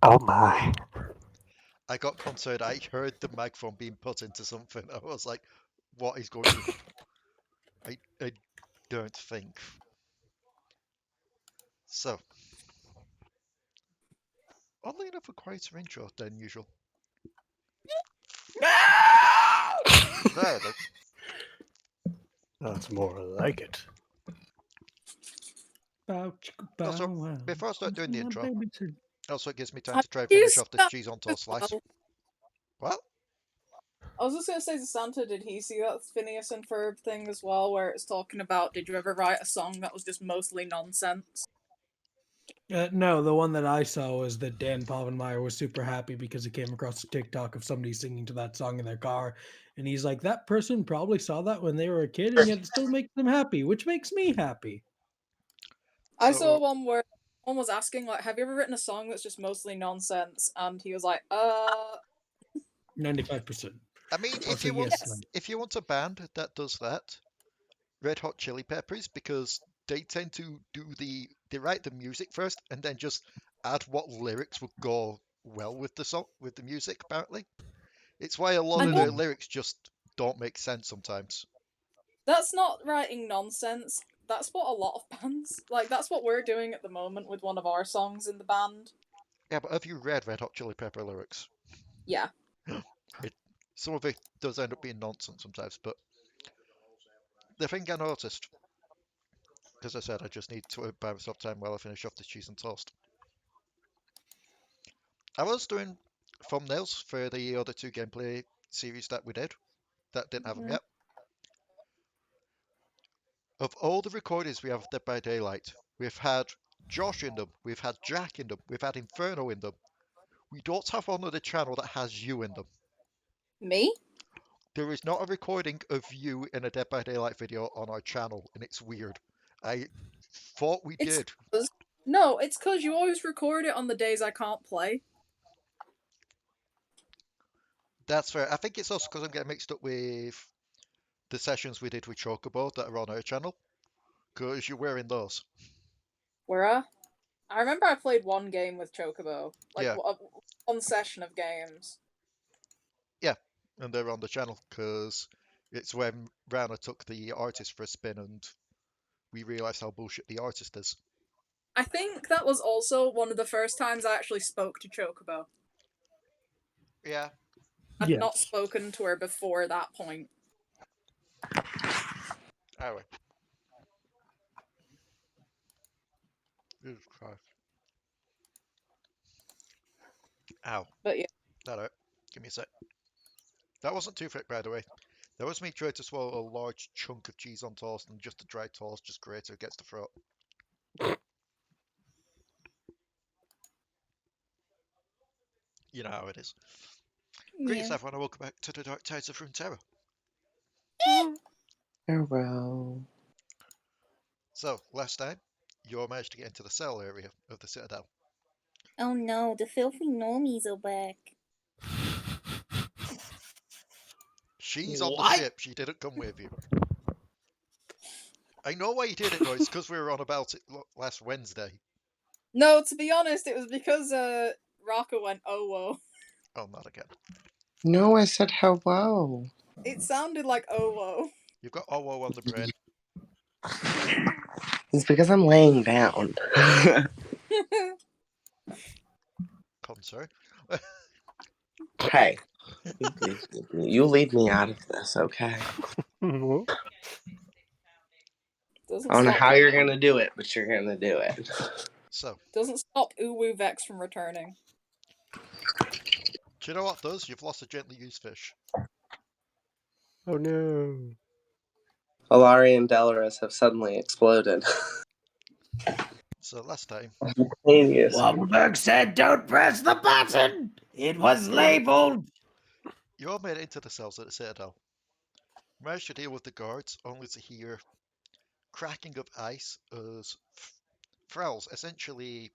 Oh my. I got concerned. I heard the microphone being put into something. I was like, what is going on? I don't think. So, oddly enough, a quieter intro than usual. There, That's more like it. also, before I start doing the intro, also it gives me time Have to try and you finish off this stopped cheese on toast slice. well? What? I was just gonna say to Santa, did he see that Phineas and Ferb thing as well, where it's talking about, did you ever write a song that was just mostly nonsense? No, the one that I saw was that Dan Povenmire was super happy because he came across a TikTok of somebody singing to that song in their car. And he's like, that person probably saw that when they were a kid, and yet it still makes them happy, which makes me happy. I saw So, one where someone was asking, like, have you ever written a song that's just mostly nonsense? And he was like, 95%. I mean, I'll say yes. if you want a band that does that, Red Hot Chili Peppers, because they tend to they write the music first and then just add what lyrics would go well with the song, with the music, apparently. It's why a lot I of don't- the lyrics just don't make sense sometimes. that's not writing nonsense. That's what a lot of bands, like, that's what we're doing at the moment with one of our songs in the band. Yeah, but have you read Red Hot Chili Pepper lyrics? Yeah. Some of it does end up being nonsense sometimes, but the thing I noticed, because I said I just need to buy myself time while I finish off this cheese and toast. I was doing thumbnails for the other two gameplay series that we did that didn't have them yet. Of all the recordings we have of Dead by Daylight, we've had Josh in them, we've had Jack in them, we've had Inferno in them. We don't have one on the channel that has you in them. Me? There is not a recording of you in a Dead by Daylight video on our channel, and it's weird. I thought we did. No, it's because you always record it on the days I can't play. That's fair. I think it's also because I'm getting mixed up with the sessions we did with Chocobo that are on our channel, because you're wearing those. Where I remember I played one game with Chocobo. Like, Yeah. one session of games. Yeah, and they're on the channel because it's when Ranna took the artist for a spin and we realised how bullshit the artist is. I think that was also one of the first times I actually spoke to Chocobo. Yeah. I'd Yes. not spoken to her before that point. Anyway. Jesus Christ. Ow. But yeah. That hurt. Give me a sec. That wasn't too thick, by the way. That was me trying to swallow a large chunk of cheese on toast, and just a dry toast just greater against the throat. You know how it is. Greetings, everyone, and welcome back to the Dark Tides of Runeterra. Farewell. So, last time, you all managed to get into the cell area of the Citadel. Oh no, the filthy normies are back. She's on the ship. She didn't come with you. I know why you did it, though. It's because we were on about it last Wednesday. No, to be honest, it was because Raka went, oh whoa. Oh, not again. No, I said hello. It sounded like oh whoa. You've got Owo on the brain. It's because I'm laying down. Concern. Hey, you leave me out of this, okay? Doesn't I don't know stop how you're gonna do it, but you're gonna do it. So, doesn't stop Uwu Vex from returning. do you know what does? You've lost a gently used fish. Oh no. Alari and Delris have suddenly exploded. So last time, Waffleberg said, "Don't press the button. It was labeled." you all made it into the cells at the Citadel. Managed to deal with the guards, only to hear cracking of ice as thralls, essentially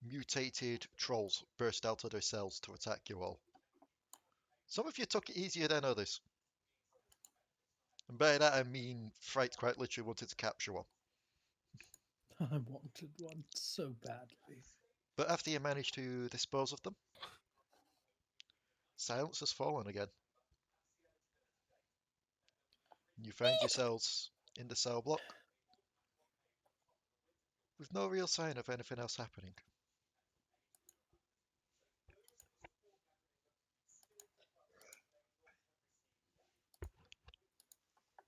mutated trolls, burst out of their cells to attack you all. Some of you took it easier than others. And by that I mean Fright quite literally wanted to capture one. I wanted one so badly. But after you manage to dispose of them, silence has fallen again. You find yourselves in the cell block with no real sign of anything else happening.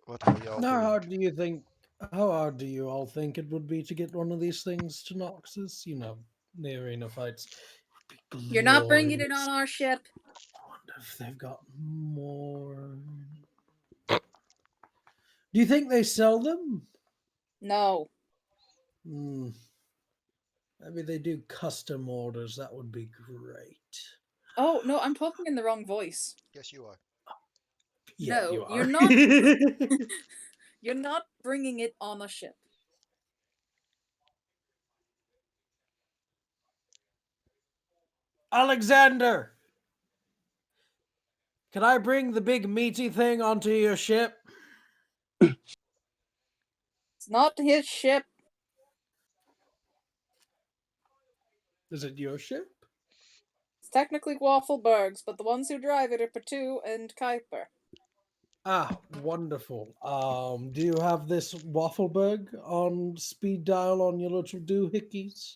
What are y'all How doing? hard do you think? How hard do you all think it would be to get one of these things to Noxus? You know, the arena fights. You're not bringing it Glorious. on our ship. I wonder if they've got more. Do you think they sell them? No. Hmm. Maybe they do custom orders. That would be great. Oh, no, I'm talking in the wrong voice. Yes, you are. Yeah, No, you are. you're not. You're not bringing it on a ship. Alekxander, can I bring the big meaty thing onto your ship? It's not his ship. Is it your ship? It's technically Waffleberg's, but the ones who drive it are Potoo and Kuiper. Ah, wonderful. Do you have this Waffleberg on speed dial on your little doohickeys?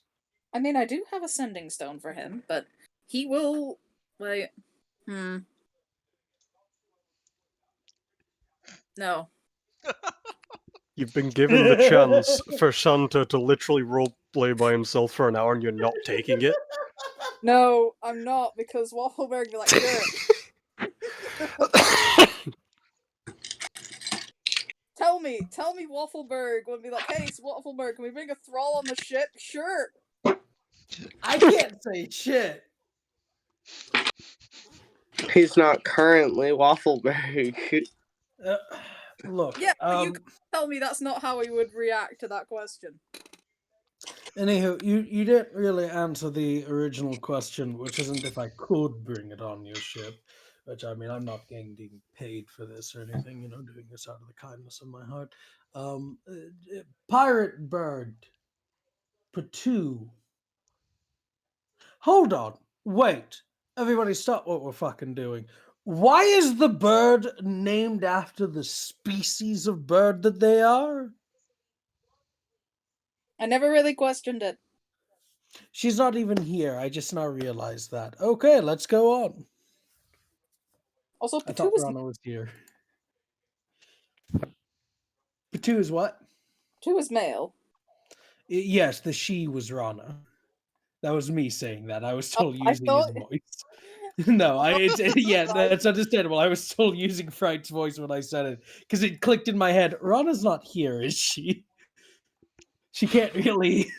I mean, I do have a sending stone for him, but he will. Wait. No. You've been given the chance for Santa to literally roleplay by himself for an hour and you're not taking it. No, I'm not, because Waffleberg be like, sure. Tell me, Waffleberg would be like, hey, Waffleberg, can we bring a thrall on the ship? Sure. I can't say shit. He's not currently Waffleberg. Look. Yeah, but you can tell me that's not how he would react to that question. Anywho, you didn't really answer the original question, which isn't if I could bring it on your ship. Which, I mean, I'm not getting paid for this or anything, you know, doing this out of the kindness of my heart. Pirate bird. Potoo. Hold on. Wait. Everybody stop what we're fucking doing. Why is the bird named after the species of bird that they are? I never really questioned it. She's not even here. I just now realized that. Okay, let's go on. Also, I Potoo thought was Ranna was here. Potoo is what? male. Yes, the she was Ranna. That was me saying that. I was still I using thought. his voice. No, yeah, Right. that's understandable. I was still using Fright's voice when I said it because it clicked in my head. Ranna's not here, is she? She can't really.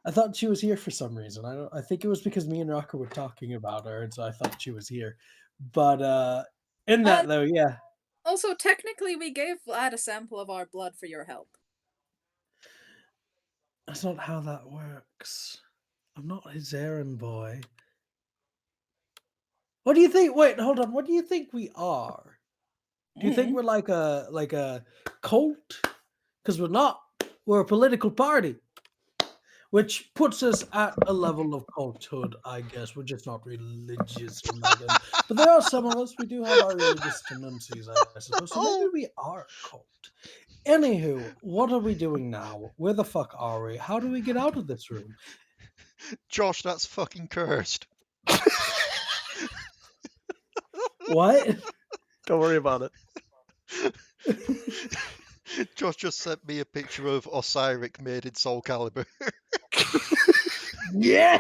I thought she was here for some reason. I think it was because me and Raka were talking about her, and so I thought she was here. But in that though, yeah. Also, technically, we gave Vlad a sample of our blood for your help. That's not how that works. I'm not his errand boy. What do you think? Wait, hold on. What do you think we are? Do you think we're like a cult? Because we're not. We're a political party, which puts us at a level of culthood, I guess. We're just not religious in that end. But there are some of us. We do have our religious tendencies, I suppose. So maybe we are a cult. Anywho, what are we doing now? Where the fuck are we? How do we get out of this room? Josh, that's fucking cursed. What? Don't worry about it. Josh just sent me a picture of Osiric made in Soul Calibur. Yeah.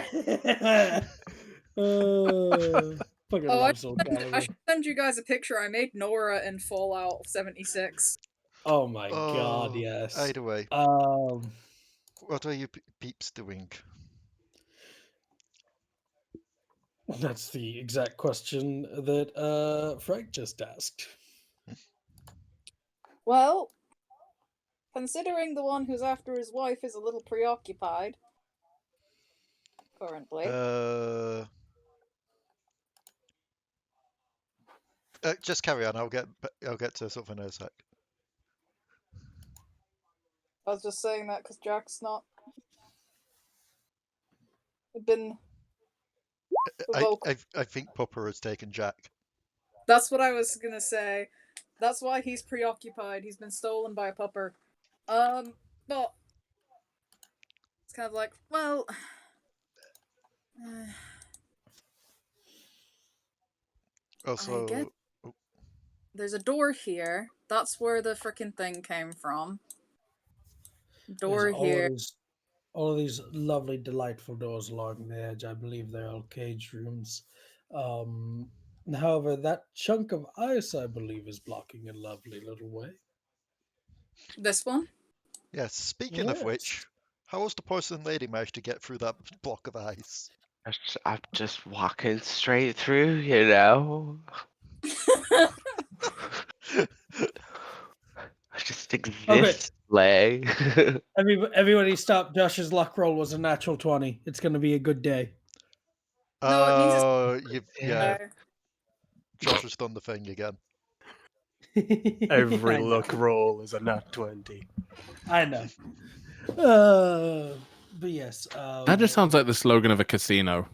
Fucking love Soul Calibur. I should send you guys a picture. I made Nora in Fallout 76. Oh my god, Oh, yes. either way, what are you peeps doing? That's the exact question that Fright just asked. Well, considering the one who's after his wife is a little preoccupied currently. Just carry on. I'll get to something in a sec. I was just saying that because Jack's not. been vocal. I think Pupper has taken Jack. That's what I was gonna say. That's why he's preoccupied. He's been stolen by a pupper. But it's kind of like, well, I guess Also, there's a door here. That's where the frickin' thing came from. There's Door here. all of these lovely, delightful doors along the edge. I believe they're all cage rooms. However, that chunk of ice, I believe, is blocking a lovely little way. This one? yes, speaking of Yes. which, how was the porcelain lady managed to get through that block of ice? I'm just walking straight through, you know. I just exist, Lay. Everybody stop. Josh's luck roll was a natural 20. It's going to be a good day. No, it means it's Yeah, there. Josh has done the thing again. Every I know. luck roll is a nat 20. I know. But yes. That just sounds like the slogan of a casino.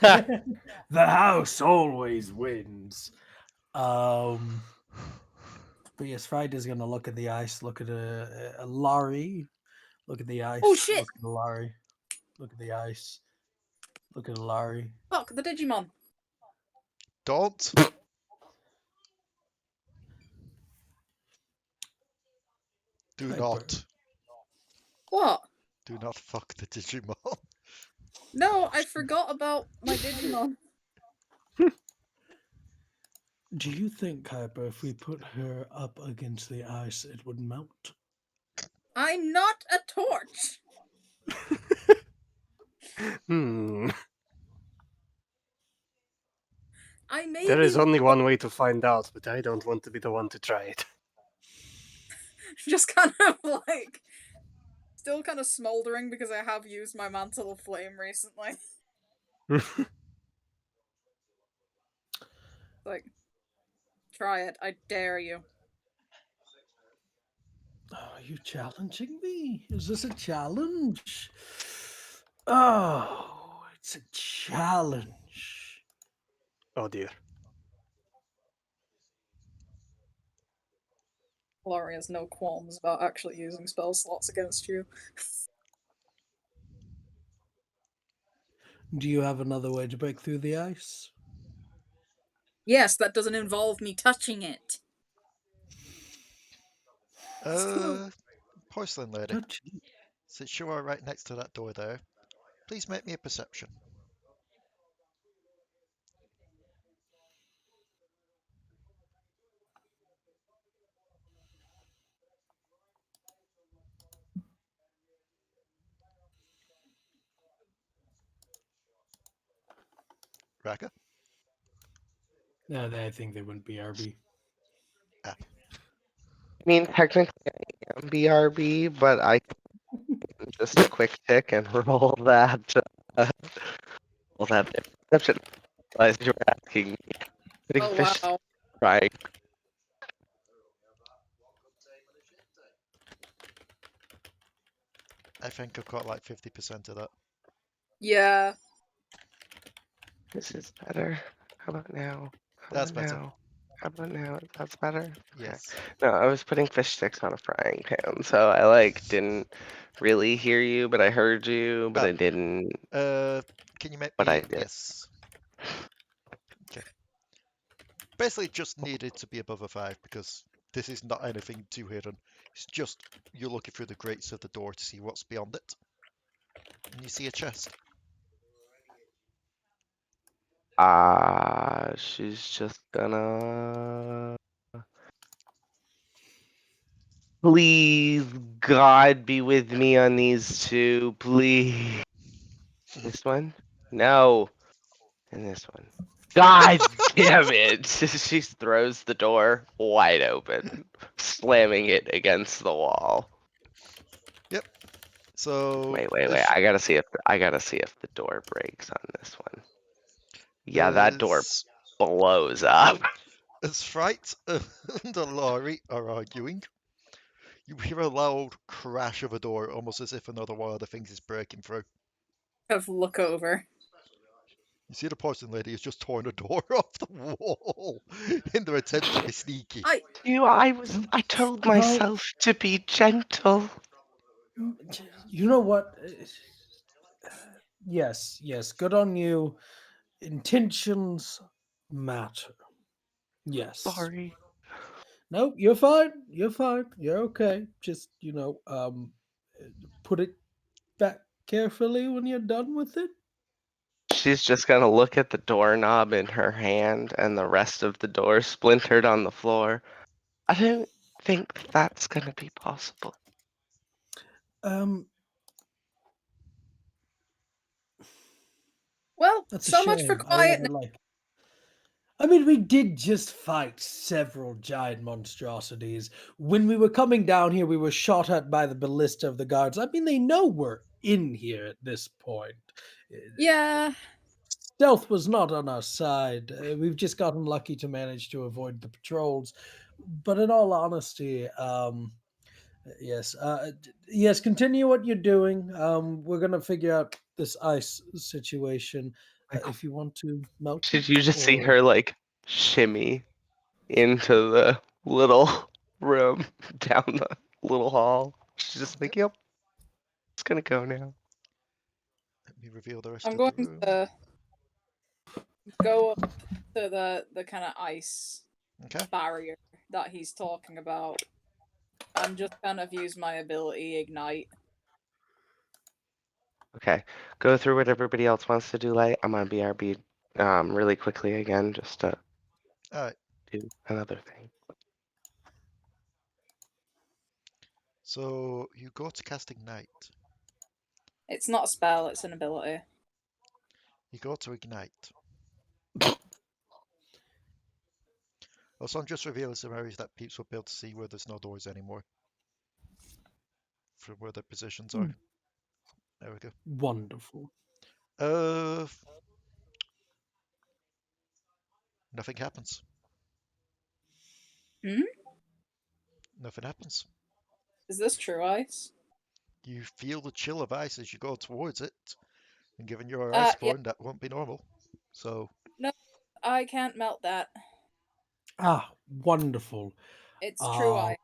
The house always wins. But yes, Fright is gonna look at the ice, look at a Alari, look at the ice. Oh, shit! Look at Alari, look at the ice, look at Alari. Fuck, the Digimon. Don't. Do Kuiper. not. What? Do not fuck the Digimon. No, I forgot about my Digimon. Do you think, Kuiper, if we put her up against the ice, it would melt? I'm not a torch. Hmm. I may There be is only one way to find out, but I don't want to be the one to try it. just kind of like still kind of smoldering because I have used my mantle of flame recently. Like, try it. I dare you. Are you challenging me? Is this a challenge? Oh, it's a challenge. Oh dear. Alari has no qualms about actually using spell slots against you. Do you have another way to break through the ice? Yes, that doesn't involve me touching it. Porcelain lady, since you are right next to that door there, please make me a perception. Raka? No, I think they wouldn't be RB. I mean, technically I am BRB, but I can just a quick tick and roll that. Roll that perception. As you were asking me. Putting Oh fish wow. right. I think I've got like 50% of that. Yeah. This is better. How about now? How That's about better. now? How about now? That's better? Okay. Yes. No, I was putting fish sticks on a frying pan, so I like didn't really hear you, but I heard you, but I didn't. Can you make But me? I did. Yes. Okay. Basically, just needed to be above a 5 because this is not anything too hidden. It's just you're looking through the grates of the door to see what's beyond it, and you see a chest. She's just gonna. Please, God, be with me on these two, please. This one? No. And this one. God damn it! She throws the door wide open, slamming it against the wall. Yep. So Wait. I gotta see if the door breaks on this one. Yeah, that door as blows up. Fright and Alari are arguing, you hear a loud crash of a door, almost as if another one of the things is breaking through. Kind of look over. You see the porcelain lady has just torn a door off the wall in their attempt to be sneaky. I told myself to be gentle. You know what? Yes, good on you. Intentions matter. Yes. Sorry. No, you're fine. You're fine. You're okay. Just, put it back carefully when you're done with it. She's just gonna look at the doorknob in her hand and the rest of the door splintered on the floor. I don't think that's gonna be possible. Well, That's a so much for shame. I rather quietness. I mean, we did just fight several giant monstrosities. When we were coming down here, we were shot at by the ballista of the guards. I mean, they know we're in here at this point. Yeah. Stealth was not on our side. We've just gotten lucky to manage to avoid the patrols. But in all honesty, yes, yes, continue what you're doing. We're gonna figure out this ice situation. If you want to melt, Did you just see or- her like shimmy into the little room down the little hall? She's just like, yep, it's gonna go now. Let me reveal the rest I'm of going the room. to go up to the kind of ice Okay. barrier that he's talking about and just kind of use my ability Ignite. Okay, go through what everybody else wants to do. Like, I'm gonna BRB really quickly again, just to Alright. do another thing. So you go to cast Ignite. It's not a spell, it's an ability. You go to Ignite. Also, I'm just revealing some areas that peeps will be able to see where there's no doors anymore. From where their positions are. There we go. Wonderful. Nothing happens. Hmm? Nothing happens. Is this true ice? You feel the chill of ice as you go towards it. And given you're Yeah. Iceborne, that won't be normal. So. No, I can't melt that. Ah, wonderful. It's true ice.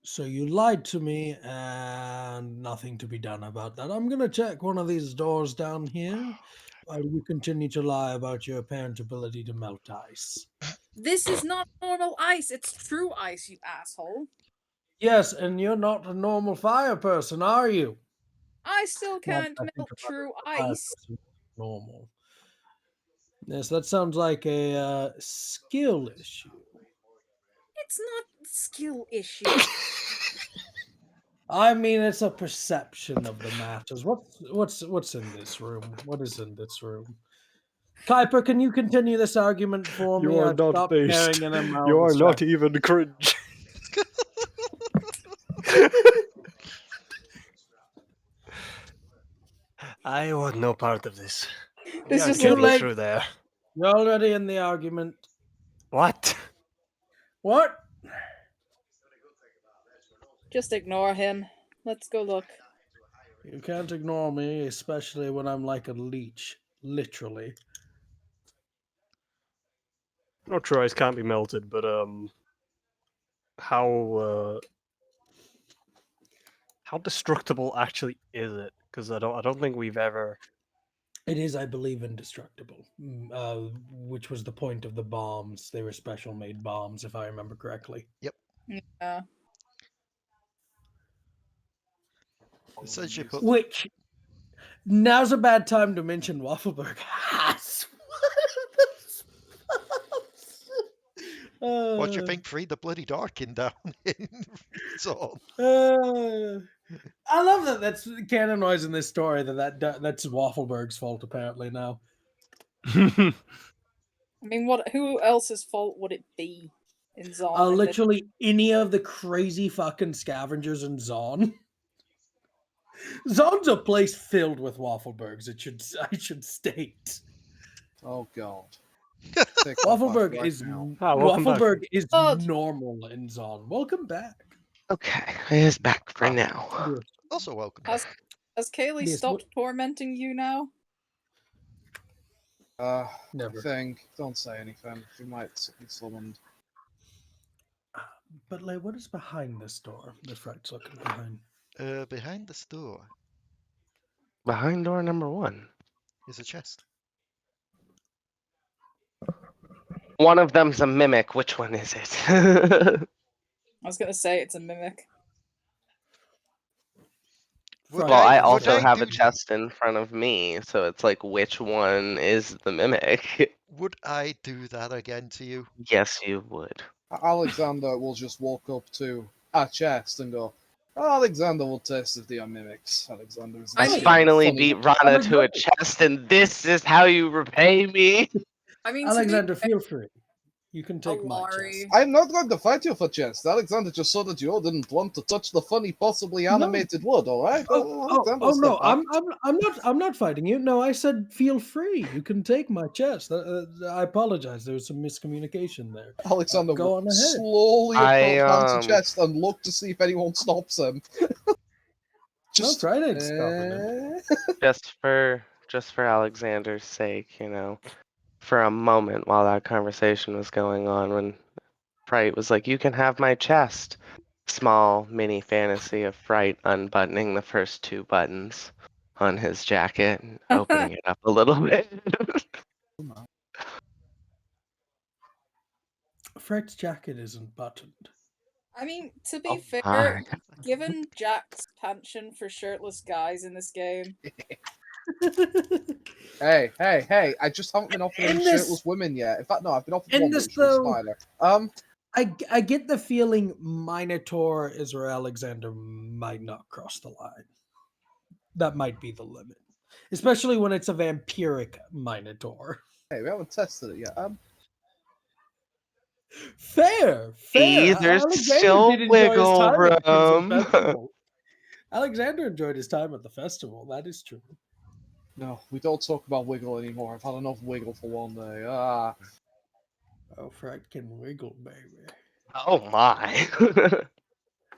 So you lied to me and nothing to be done about that. I'm going to check one of these doors down here while you continue to lie about your apparent ability to melt ice. This is not normal ice, it's true ice, you asshole. Yes, and you're not a normal fire person, are you? I still can't Now that I think melt about it, true a fire ice. person is normal. Yes, that sounds like a skill issue. It's not a skill issue. I mean, it's a perception of the matters. What's in this room? What is in this room? Kuiper, can you continue this argument for me? You are I've not stopped based. caring and I'm now You are not distracted. even cringe. I want no part of this. This Yeah, is get too me late. through there. You're already in the argument. What? What? just ignore him. Let's go look. You can't ignore me, especially when I'm like a leech. Literally. Not sure ice can't be melted, but how destructible actually is it? Because I don't think we've ever. It is, I believe, indestructible. Which was the point of the bombs. They were special made bombs, if I remember correctly. Yeah. It says you put. Which now's a bad time to mention Waffleberg has one of the spells. What do you think? Free the bloody Darkin down in Zone. I love that. That's canon noise in this story. That's Waffleberg's fault apparently now. I mean, who else's fault would it be in Zon? Literally any of the crazy fucking scavengers in Zon. Zon's a place filled with Wafflebergs. I should state. Oh god. Waffleberg is welcome back. Waffleberg is God. normal in Zon. Welcome back. Okay, it is back for now. Also welcome. Has Has Kaylee Yes, stopped tormenting you now? Never. Don't say anything. You might be summoned. But like, what is behind this door that Fright's looking behind? Behind this door Behind door number 1. is a chest. One of them's a mimic. Which one is it? I was gonna say it's a mimic. Well, I would also I have do- a chest in front of me, so it's like, which one is the mimic? Would I do that again to you? Yes, you would. Alekxander will just walk up to a chest and go, Alekxander will test if they are mimics. Alekxander is I mean- finally funny. beat Ranna to a chest, and this is how you repay me? I mean, Alexander, feel free. You can take my Alari. chest. I'm not going to fight you for chest. Alekxander just saw that you didn't want to touch the funny, possibly animated wood. All right? Alekxander, step No! back. I'm not fighting you. No, I said feel free. You can take my chest. I apologize. There was some miscommunication there. Alekxander Go will on ahead. slowly I, approach Nan's chest and look to see if anyone stops him. No, Fright ain't stopping him. Just for Alexander's sake, you know. For a moment while that conversation was going on, when Fright was like, "You can have my chest." Small mini fantasy of Fright unbuttoning the first 2 buttons on his jacket and opening it up a little bit. Fright's jacket isn't buttoned. I mean, to be Oh fair, my. given Jack's penchant for shirtless guys in this game, Hey! I just haven't been offered any shirtless women yet. In fact, no, I've been offered one, but she was Spider. I get the feeling Minotaur is where Alexander might not cross the line. That might be the limit, especially when it's a vampiric Minotaur. Hey, we haven't tested it yet. Fair. There's still did enjoy his wiggle time at the Crimson room. Festival. Alexander enjoyed his time at the festival. That is true. No, we don't talk about wiggle anymore. I've had enough wiggle for one day. Oh, Fright can wiggle, baby. Oh my.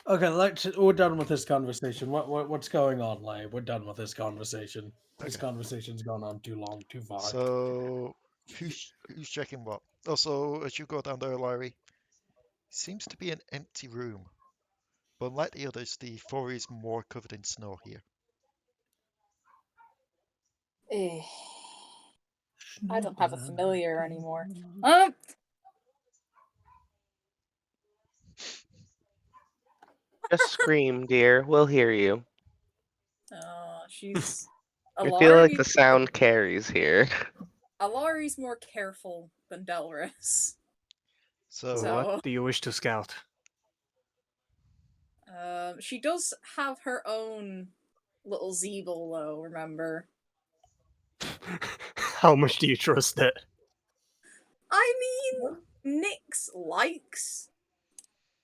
Okay, we're done with this conversation. What's going on, Lay? We're done with this conversation. This Okay. conversation's gone on too long, too far. So, who's checking what? Also, as you go down there, Larry, seems to be an empty room. But unlike the others, the floor is more covered in snow here. I don't have a familiar anymore. Just scream, dear. We'll hear you. She's. I feel like Alari- the sound carries here. Alari's more careful than Delris. So, What do you wish to scout? She does have her own little Zeeble, though, remember? How much do you trust it? I mean, Nyx likes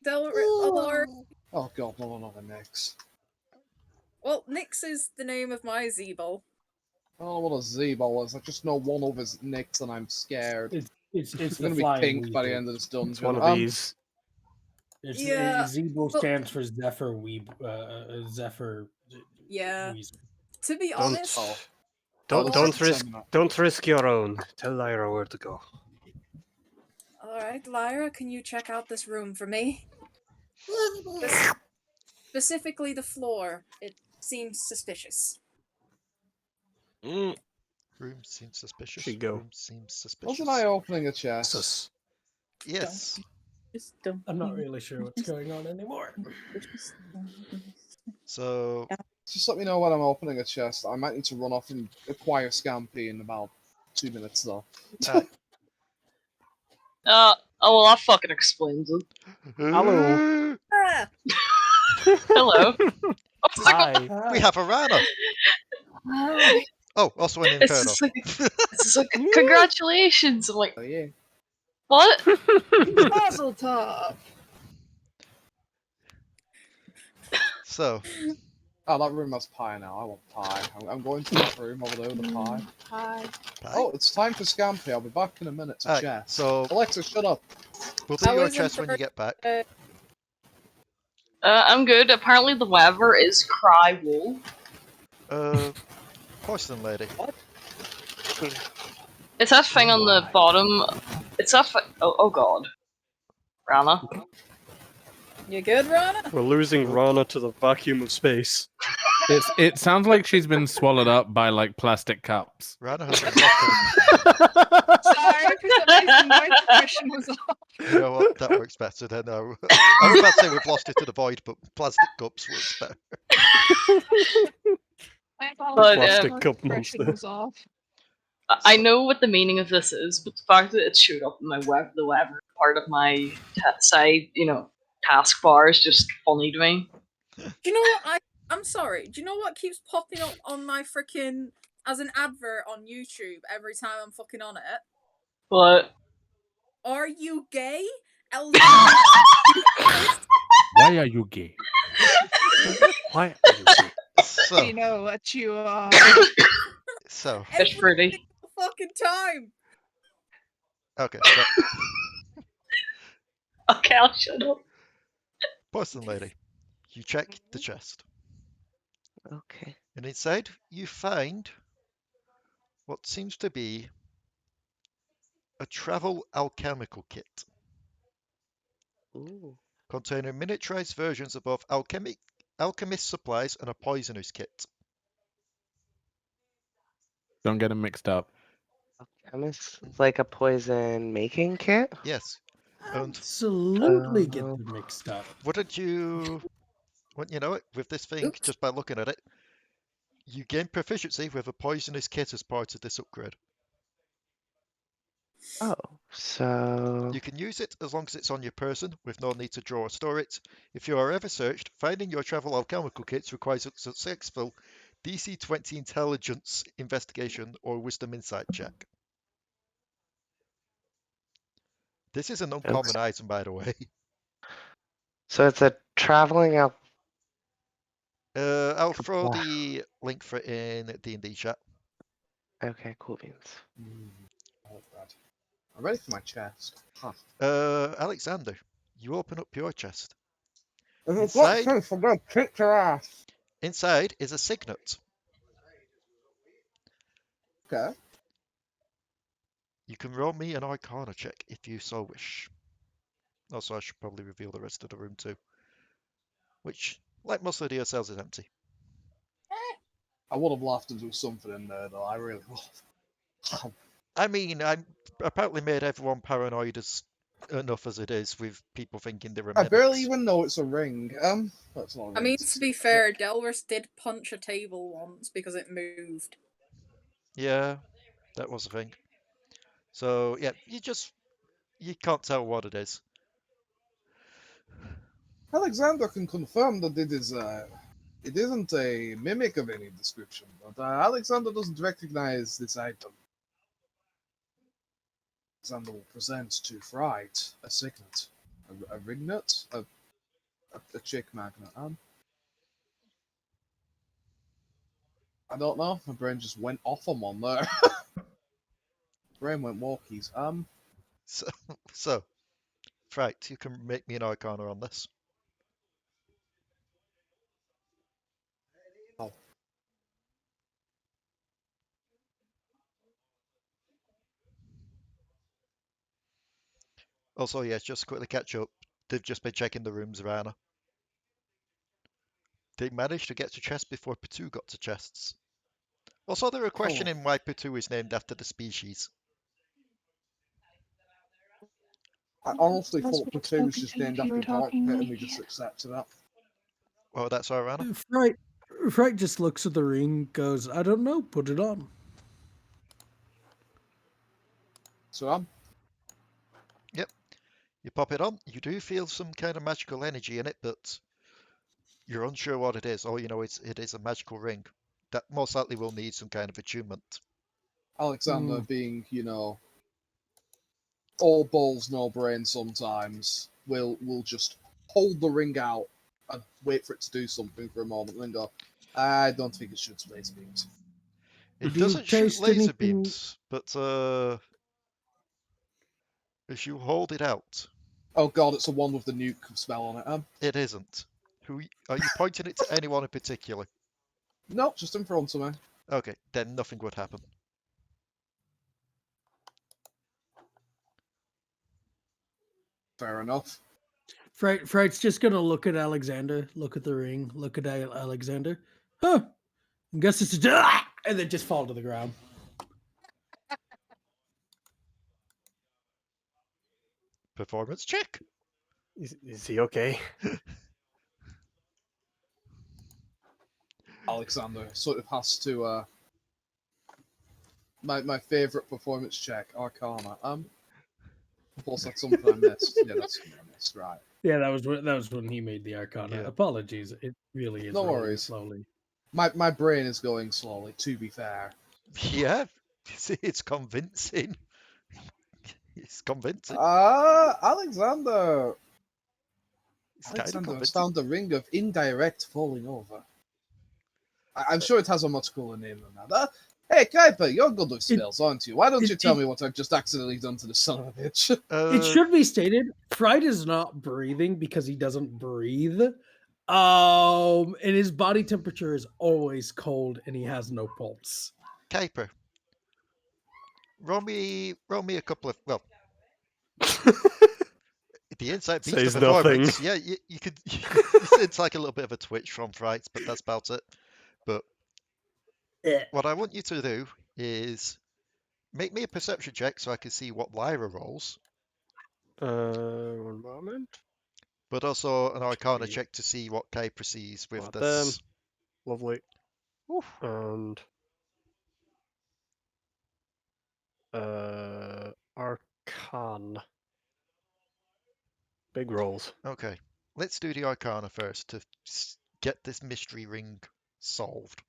Alari. Oh god, no, not a Nyx. Well, Nyx is the name of my Zeeble. I don't know what a Zeebol is. I just know one of his Nyx and I'm scared. It's It's the gonna be flying pink by the weasel. end of this dungeon. It's one of these. Yeah, Zeeble but- stands for Zephyr Zephyr. Yeah. Weasel. To be Don't, honest, don't risk your own. Tell Lyra where to go. alright, Lyra, can you check out this room for me? Specifically the floor. It seems suspicious. room seems suspicious. Should go. Room seems suspicious. Wasn't I opening a chest? Sus. Yes. Just don't. I'm not really sure what's going on anymore. So, Just let me know when I'm opening a chest. I might need to run off and acquire Scampi in about 2 minutes, though. Oh well, that fucking explains it. Hello. Ah! Hello. Hi. we have a Ranna. Hi. Oh, also an It's Inferno. just like congratulations. I'm like, Oh, yeah. what? Mazel tov. So, Oh, that room has pie now. I want pie. I'm going to that room over there with the pie. Hi. Oh, it's time for Scampi. I'll be back in a minute to chest. so Alexa, shut up. we'll do I your was chest when you get back. I'm good. Apparently the weather is cry wool. Poison Lady. It's that thing on the bottom. It's that. Oh god. Ranna. You good, Rana? We're losing Ranna to the vacuum of space. It sounds like she's been swallowed up by like plastic cups. Ranna has been locked Sorry, for some reason my expression was off. in. You know what? That works better than I was about to say we've lost it to the void, but plastic cups works better. My But, apologies, Plastic my cup expression monster. was off. I know what the meaning of this is, but the fact that it showed up in my the web part of my side, taskbar is just funny to me. Do you know what? I'm sorry. Do you know what keeps popping up on my freaking as an advert on YouTube every time I'm fucking on it? But Are you gay? Why are you gay? Why are you gay? So, We know what you are. so it's pretty. single fucking time. okay. So, Okay, I'll shut up. Poison Lady, you check the chest, Okay. and inside you find what seems to be a travel alchemical kit Ooh. containing miniaturized versions of both alchemist supplies and a poisoner's kit. Don't get them mixed up. Alchemist, like a poison making kit? Yes. And Absolutely get them mixed up. wouldn't you know it, with this thing, Oops. just by looking at it, you gain proficiency with a poisonous kit as part of this upgrade. Oh, so You can use it as long as it's on your person, with no need to draw or store it. If you are ever searched, finding your travel alchemical kits requires a successful DC 20 intelligence investigation or wisdom insight check. This is an uncommon item, by the way. so it's a traveling out. I'll throw Wow. the link for it in D&D chat. Okay, cool beans. Oh, God. I'm ready for my chest. Huh. Alekxander, you open up your chest. If it's got sense, I'm gonna kick your ass. Inside is a signet. Okay. You can roll me an Arcana check if you so wish. Also, I should probably reveal the rest of the room too. Which, like most of the DSLs, is empty. I would have laughed if there was something in there, though. I really would. I mean, I apparently made everyone paranoid enough as it is, with people thinking they were I barely medics. even know it's a ring. That's not a ring. I mean, to be fair, Delris did punch a table once because it moved. Yeah, that was a thing. So, yeah, you can't tell what it is. Alekxander can confirm that it isn't a mimic of any description, but Alekxander doesn't recognize this item. Alekxander will present to Fright a signet, a ringlet, a chick magnet. I don't know. My brain just went off on one there. Brain went walkies. So, Fright, you can make me an Arcana on this. Oh. Also, yes, just to quickly catch up, they've just been checking the rooms, Ranna. They managed to get to chests before Potoo got to chests. Also, they were questioning why Potoo is named after the species. I honestly thought Potoo was just named after Dark Pit and we just accepted that. Oh, that's all, Ranna? Fright just looks at the ring, goes, I don't know, put it on. So Yep. You pop it on, you do feel some kind of magical energy in it, but you're unsure what it is. All you know is it is a magical ring that most likely will need some kind of attunement. Alekxander being, all balls, no brain sometimes, will just hold the ring out and wait for it to do something for a moment and then go, I don't think it shoots laser beams. It Do you doesn't shoot taste laser anything- beams, but as you hold it out, Oh god, it's the one with the nuke spell on it. it isn't. Are you pointing it to anyone in particular? No, just in front of me. Okay, then nothing would happen. Fair enough. Fright's just gonna look at Alekxander, look at the ring, look at Alekxander. Huh. I guess it's and then just fall to the ground. Performance check. Is he okay? Alekxander sort of has to my favourite performance check, Arcana. Plus that's something I missed. Yeah, that's something I missed, right. Yeah, that was when he made the Arcana. Yeah. Apologies. It really is No rolling worries. slowly. My brain is going slowly, to be fair. Yeah, it's convincing. It's convincing. Alekxander! It's kind of Alekxander has convincing. found the ring of indirect falling over. I'm sure it has a much cooler name than that. Hey, Kuiper, you're good with spells, aren't you? Why don't you tell me what I've just accidentally done to the son of a bitch? It should be stated, Fright is not breathing because he doesn't breathe. And his body temperature is always cold and he has no pulse. Kuiper, roll me a couple of, well, the insight beats Says the nothing. performance. Yeah, you could. It's like a little bit of a twitch from Fright, but that's about it. But what I want you to do is make me a perception check so I can see what Lyra rolls, One moment. but also an Arcana Okay. check to see what Kuiper sees with Got this. Lovely. Oof. And Arcan. Big rolls. Okay, let's do the Arcana first to get this mystery ring solved.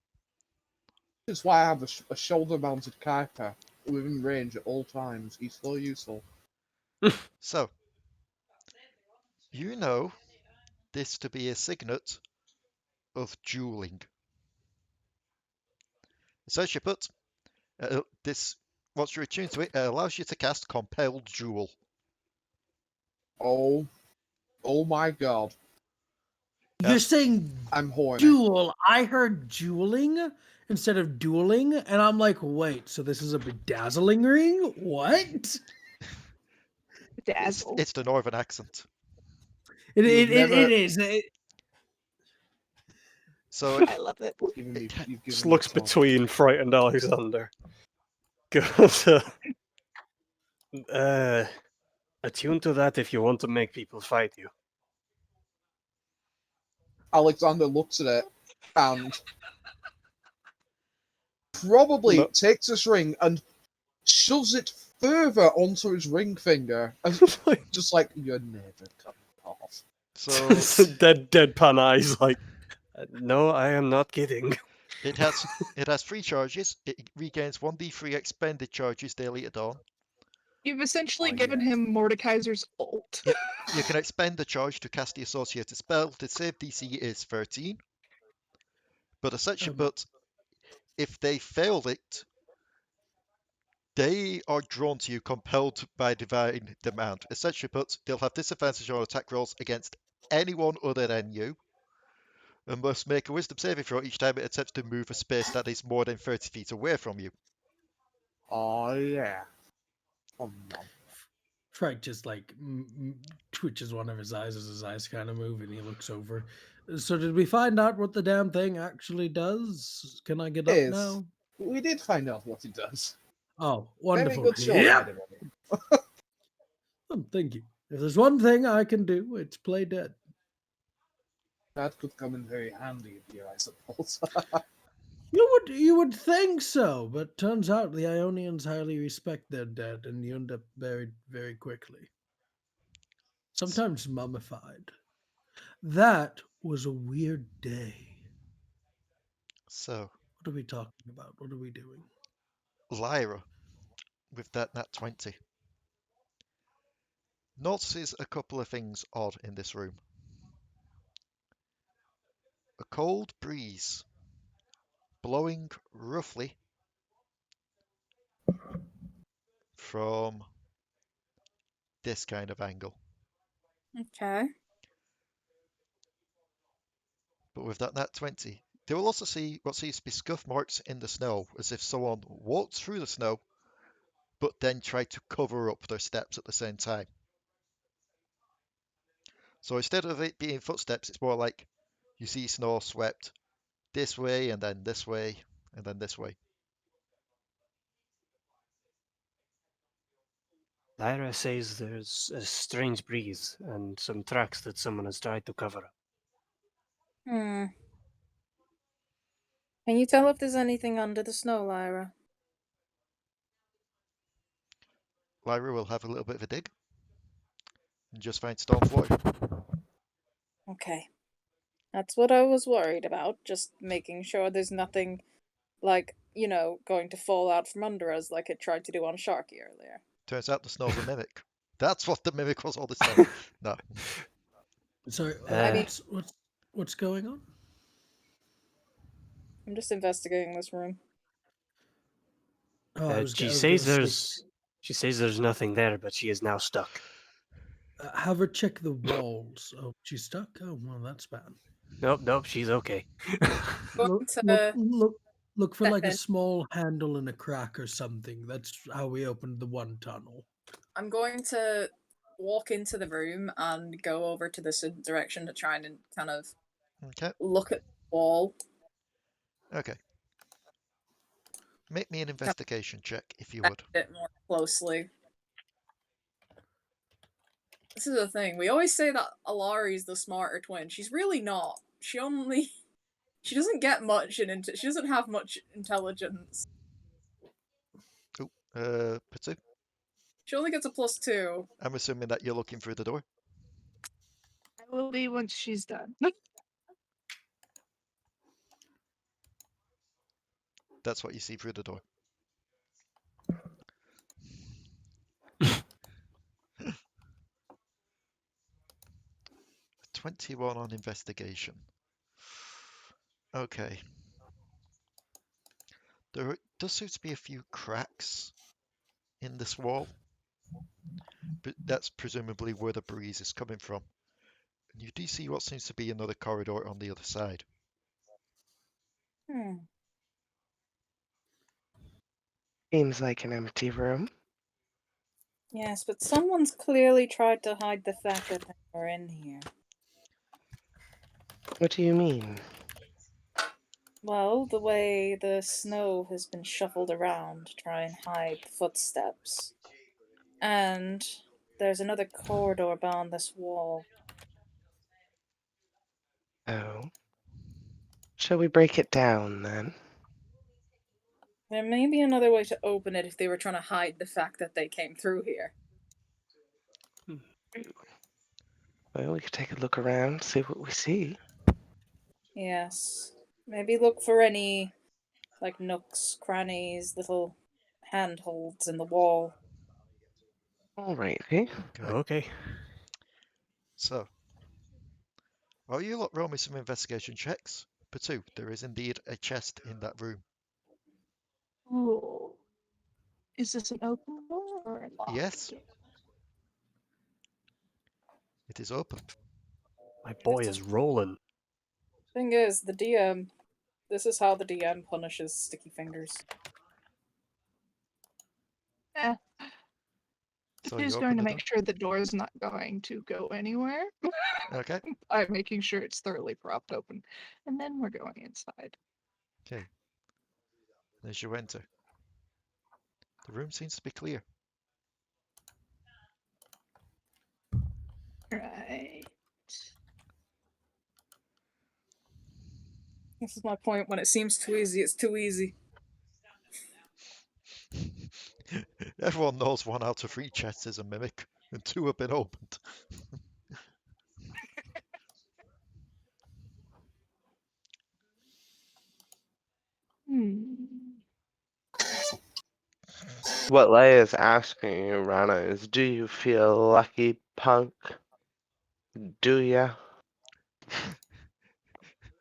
That's why I have a shoulder-mounted Kuiper within range at all times. He's so useful. So, you know this to be a signet of dueling. Essentially put, this, once you're attuned to it, it allows you to cast Compelled Duel. Oh my god. You're saying I'm horny. duel. I heard dueling instead of dueling, and I'm like, wait, so this is a bedazzling ring? What? Dazzle. It's the northern accent. It You've never- is. So I love it. You've given Just me looks a talk. between Fright and Alekxander. Goes, attune to that if you want to make people fight you. Alekxander looks at it and probably No. takes this ring and shoves it further onto his ring finger. And just like, you're never coming off. So deadpan eyes, like, no, I am not kidding. it has 3 charges. It regains 1d3 expended charges daily at dawn. You've essentially Oh, given yeah. him Mordekaiser's ult. Yep. You can expend a charge to cast the associated spell. The save DC is 13. But essentially, but if they failed it, they are drawn to you, compelled by divine demand. Essentially put, they'll have disadvantage on attack rolls against anyone other than you, and must make a wisdom saving throw each time it attempts to move a space that is more than 30 feet away from you. Oh, yeah. Oh, no. Fright just like twitches one of his eyes as his eyes kind of move and he looks over. So did we find out what the damn thing actually does? Can I get up Is. now? We did find out what he does. Oh, Very wonderful. good show, Yeah. everybody. Thank you. If there's one thing I can do, it's play dead. That could come in very handy here, I suppose. You would think so, but turns out the Ionians highly respect their dead, and you end up buried very quickly. Sometimes mummified. That was a weird day. So, What are we talking about? What are we doing? Lyra, with that nat 20, notices a couple of things odd in this room. A cold breeze blowing roughly from this kind of angle. Okay. But with that nat 20, They will also see what seems to be scuff marks in the snow, as if someone walked through the snow, but then tried to cover up their steps at the same time. So instead of it being footsteps, it's more like you see snow swept this way, and then this way, and then this way. Lyra says there's a strange breeze and some tracks that someone has tried to cover up. Can you tell if there's anything under the snow, Lyra? Lyra will have a little bit of a dig and just find stone floor. Okay. That's what I was worried about, just making sure there's nothing, like, you know, going to fall out from under us like it tried to do on Sharky earlier. Turns out the snow's a mimic. That's what the mimic was all this time. No. Sorry, I mean- what's going on? I'm just investigating this room. Oh, She says there's nothing there, but she is now stuck. Have her check the walls. Oh, she's stuck. Oh, well, that's bad. Nope, she's okay. Look for like a Step in. small handle and a crack or something. That's how we opened the one tunnel. I'm going to walk into the room and go over to this direction to try and kind of look at the wall. Okay. Make me an investigation check, if you would. A bit more closely. This is the thing. We always say that Alari's the smarter twin. She's really not. She doesn't get much she doesn't have much intelligence. Potoo? She only gets a +2. I'm assuming that you're looking through the door. I will be once she's done. That's what you see through the door. $21 on investigation. Okay. There does seem to be a few cracks in this wall, but that's presumably where the breeze is coming from. And you do see what seems to be another corridor on the other side. Seems like an empty room. Yes, but someone's clearly tried to hide the fact that they were in here. What do you mean? Well, the way the snow has been shuffled around to try and hide the footsteps. And there's another corridor beyond this wall. Oh. Shall we break it down then? There may be another way to open it if they were trying to hide the fact that they came through here. Well, we could take a look around, see what we see. Yes. Maybe look for any, like, nooks, crannies, little handholds in the wall. Alrighty. Okay. So, while you lot roll me some investigation checks, Potoo, there is indeed a chest in that room. Ooh. Is this an open door or a locked? Yes. It is open. My boy is rolling. Thing is, the DM... This is how the DM punishes sticky fingers. So Who's you going open to the make sure the door is not going to go anywhere? Okay. By making sure it's thoroughly propped open. And then we're going inside. Okay. As you enter, the room seems to be clear. Right. This is my point. When it seems too easy, it's too easy. Everyone knows 1 out of 3 chests is a mimic, and 2 have been opened. What Leia's asking you, Ranna, is do you feel lucky, punk? Do ya?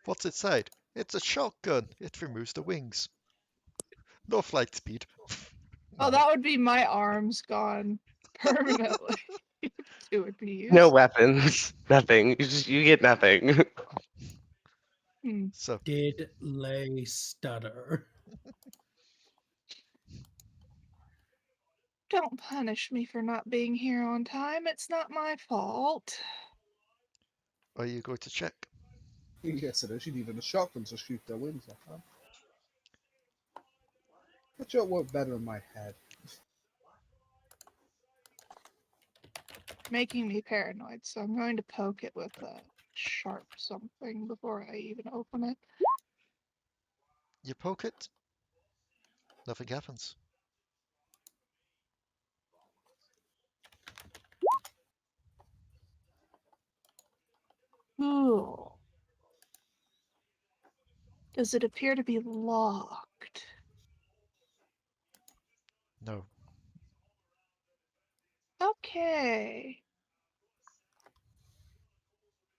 What's inside? It's a shotgun. It removes the wings. No flight speed. Oh, that would be my arms gone permanently. It would be used. No weapons. Nothing. You get nothing. So, Did lay stutter. Don't punish me for not being here on time. It's not my fault. are you going to check? Yes, it is. You needed a shotgun to shoot their wings off. Huh? That shot worked better in my head. Making me paranoid, so I'm going to poke it with a sharp something before I even open it. You poke it, nothing happens. Ooh. Does it appear to be locked? No. Okay.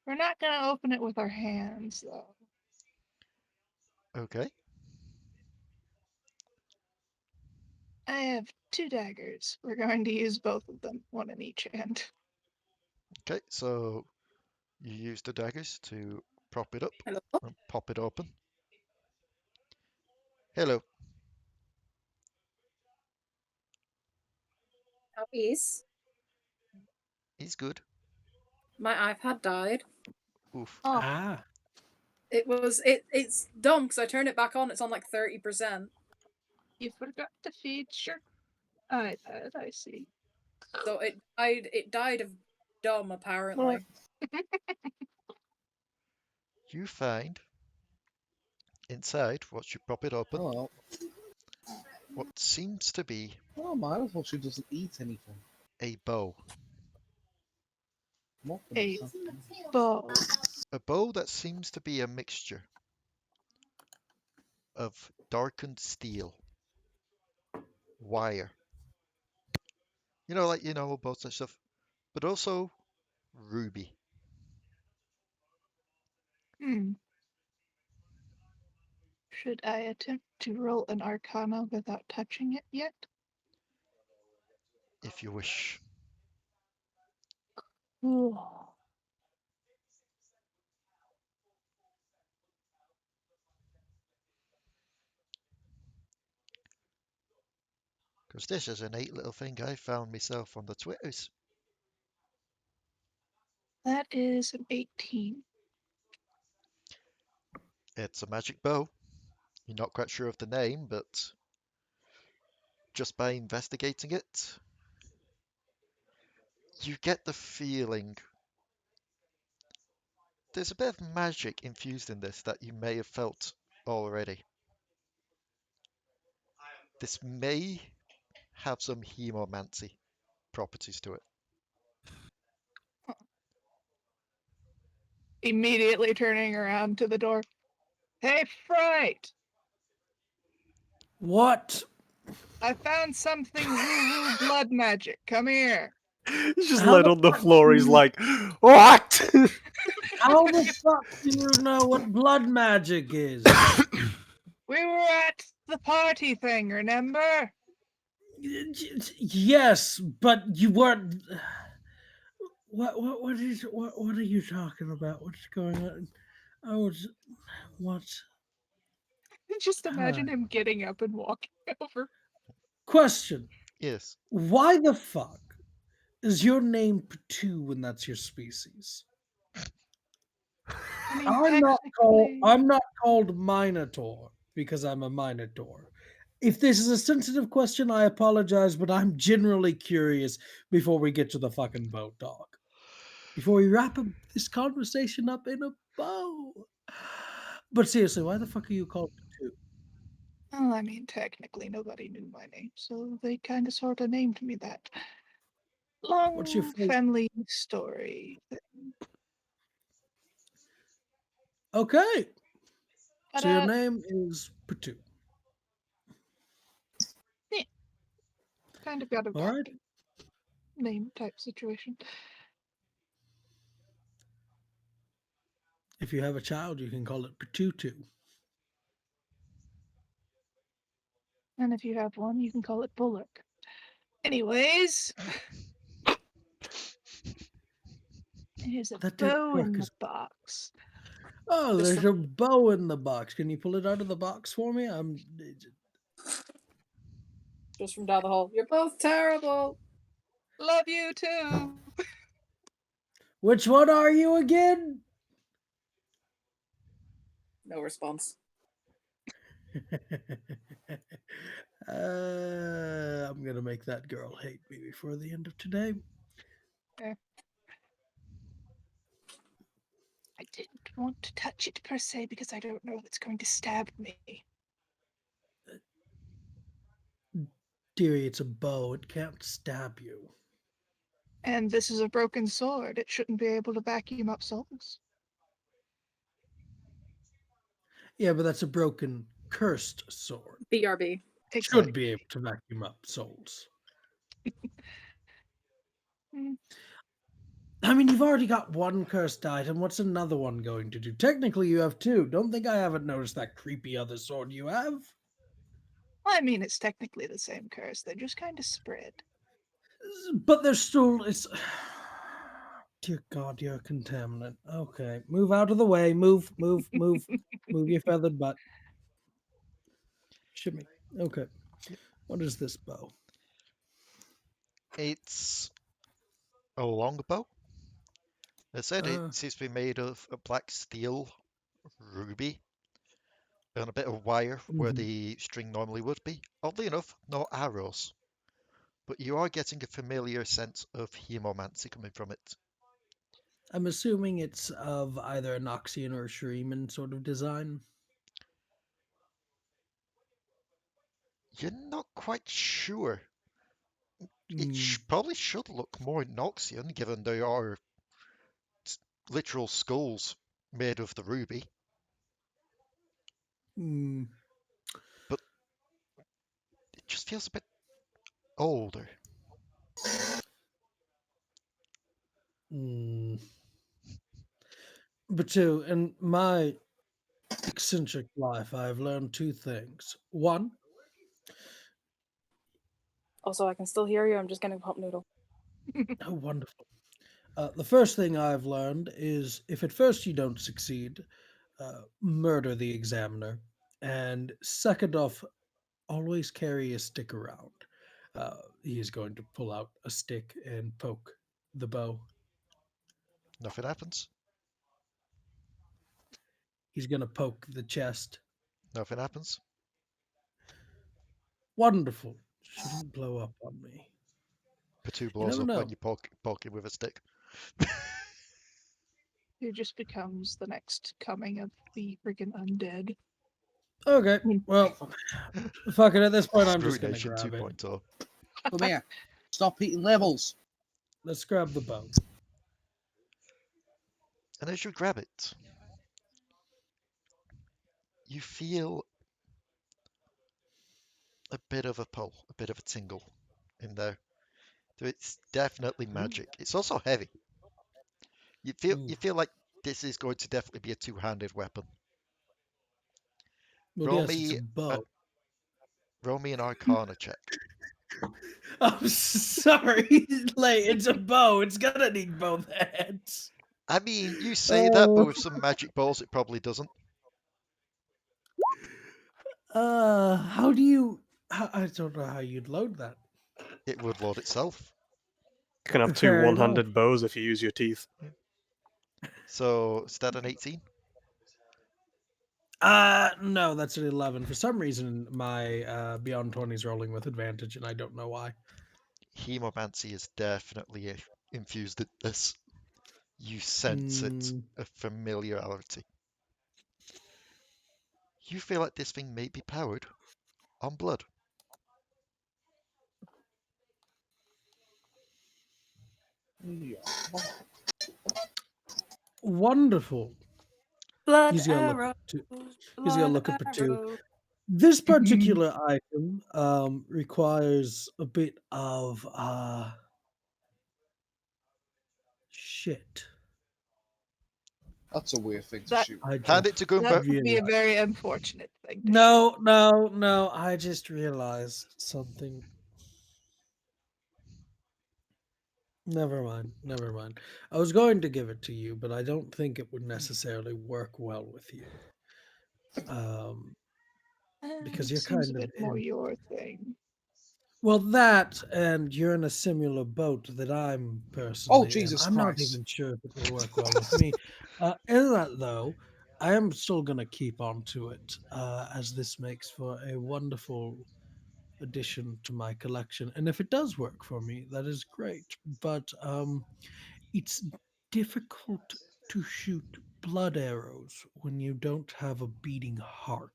We're not going to open it with our hands, though. Okay. I have 2 daggers. We're going to use both of them, one in each hand. Okay, so you use the daggers to prop it up Hello? and pop it open. Hello. How is? He's good. My iPad died. Oof. Oh, Ah. It's dumb because I turned it back on, it's on like 30%. you forgot to feed your iPad, I see. So it died of dumb apparently. You find inside, once you prop it open, Oh, what seems to be oh, might as well she doesn't eat anything. a bow. What A the bow. A bow that seems to be a mixture of darkened steel, wire. You know, like, bows and stuff, but also ruby. Should I attempt to roll an Arcana without touching it yet? If you wish. Ooh. Because this is a neat little thing I found myself on the Twitters. That is an 18. It's a magic bow. You're not quite sure of the name, but just by investigating it, you get the feeling there's a bit of magic infused in this that you may have felt already. This may have some haemomancy properties to it. Immediately turning around to the door. Hey, Fright! What? I found something woo-woo blood magic. Come here. He's just How laid the on the fuck floor. do He's you- like, what? How the fuck do you know what blood magic is? We were at the party thing, remember? Yes, but you weren't. What are you talking about? What's going on? I was what? Just imagine him getting up and walking over. Question. Yes. Why the fuck is your name Potoo when that's your species? I mean, I'm not called Minotaur because I'm a Minotaur. If this is a sensitive question, I apologize, but I'm generally curious before we get to the fucking boat talk. Before we wrap this conversation up in a bow. But seriously, why the fuck are you called Potoo? Well, I mean, technically nobody knew my name, so they kind of sort of named me that. Long What's your full- family story. Okay. But, So your name is Potoo. yeah, kind of got a All right. name type situation. If you have a child, you can call it Potoo. And if you have one, you can call it Bullock. Anyways, here's a That didn't bow work in the as- box. Oh, Just there's a bow in the box. Can you pull it out of the box for me? Just from down the hall. You're both terrible. Love you too. Which one are you again? No response. I'm gonna make that girl hate me before the end of today. I didn't want to touch it per se because I don't know if it's going to stab me. Dearie, it's a bow. It can't stab you. And this is a broken sword. It shouldn't be able to vacuum up souls. Yeah, but that's a broken, cursed sword. BRB. Should be able to vacuum up souls. I mean, you've already got one cursed item. What's another one going to do? Technically, you have two. Don't think I haven't noticed that creepy other sword you have. I mean, it's technically the same curse. They're just kind of spread. But there's still... Dear God, you're a contaminant. Okay, move out of the way. Move. Move your feathered butt. Shimmy. Okay. What is this bow? It's a longbow. I said it seems to be made of a black steel ruby and a bit of wire where the string normally would be. Oddly enough, no arrows. But you are getting a familiar sense of haemomancer coming from it. I'm assuming it's of either a Noxian or a Shuriman sort of design. You're not quite sure. It probably should look more Noxian, given they are literal skulls made of the ruby. But it just feels a bit older. But too, in my eccentric life, I've learned two things. One, Also, I can still hear you. I'm just getting pop noodle. oh, wonderful. The first thing I've learned is if at first you don't succeed, murder the examiner. And second off, always carry a stick around. He is going to pull out a stick and poke the bow. Nothing happens. He's going to poke the chest. Nothing happens. Wonderful. Shouldn't blow up on me. Potoo blows up when you poke it with a stick. It just becomes the next coming of the freaking undead. Okay, well, fuck it. At this point, I'm just going to Ruination grab it. 2.0. Come here. Stop eating levels. Let's grab the bow. And as you grab it, you feel a bit of a pull, a bit of a tingle in there. It's definitely magic. It's also heavy. You feel like this is going to definitely be a two-handed weapon. Well, roll yes, me it's a bow. Roll me an Arcana check. I'm sorry, it's a bow. It's gonna need both hands. I mean, you say that, but with some magic balls, it probably doesn't. How do you? I don't know how you'd load that. It would load itself. You can have two Fair enough. one-handed bows if you use your teeth. So, is that an 18? No, that's an 11. For some reason, my Beyond 20 is rolling with advantage, and I don't know why. Haemomancy is definitely infused in this. You sense it, a familiarity. You feel like this thing may be powered on blood. Wonderful. Blood He's gonna arrow. look at Potoo. This particular item requires a bit of shit. That's a weird thing to shoot. Hand it to Goomba. That would be a very unfortunate thing. No. I just realized something. Never mind. Never mind. I was going to give it to you, but I don't think it would necessarily work well with you. Because you're Seems a kind of bit more your thing. well, that and you're in a similar boat that I'm Oh, personally in. Jesus I'm not Christ. even sure if it will work well with me. In that though, I am still going to keep on to it, as this makes for a wonderful addition to my collection. And if it does work for me, that is great. But it's difficult to shoot blood arrows when you don't have a beating heart.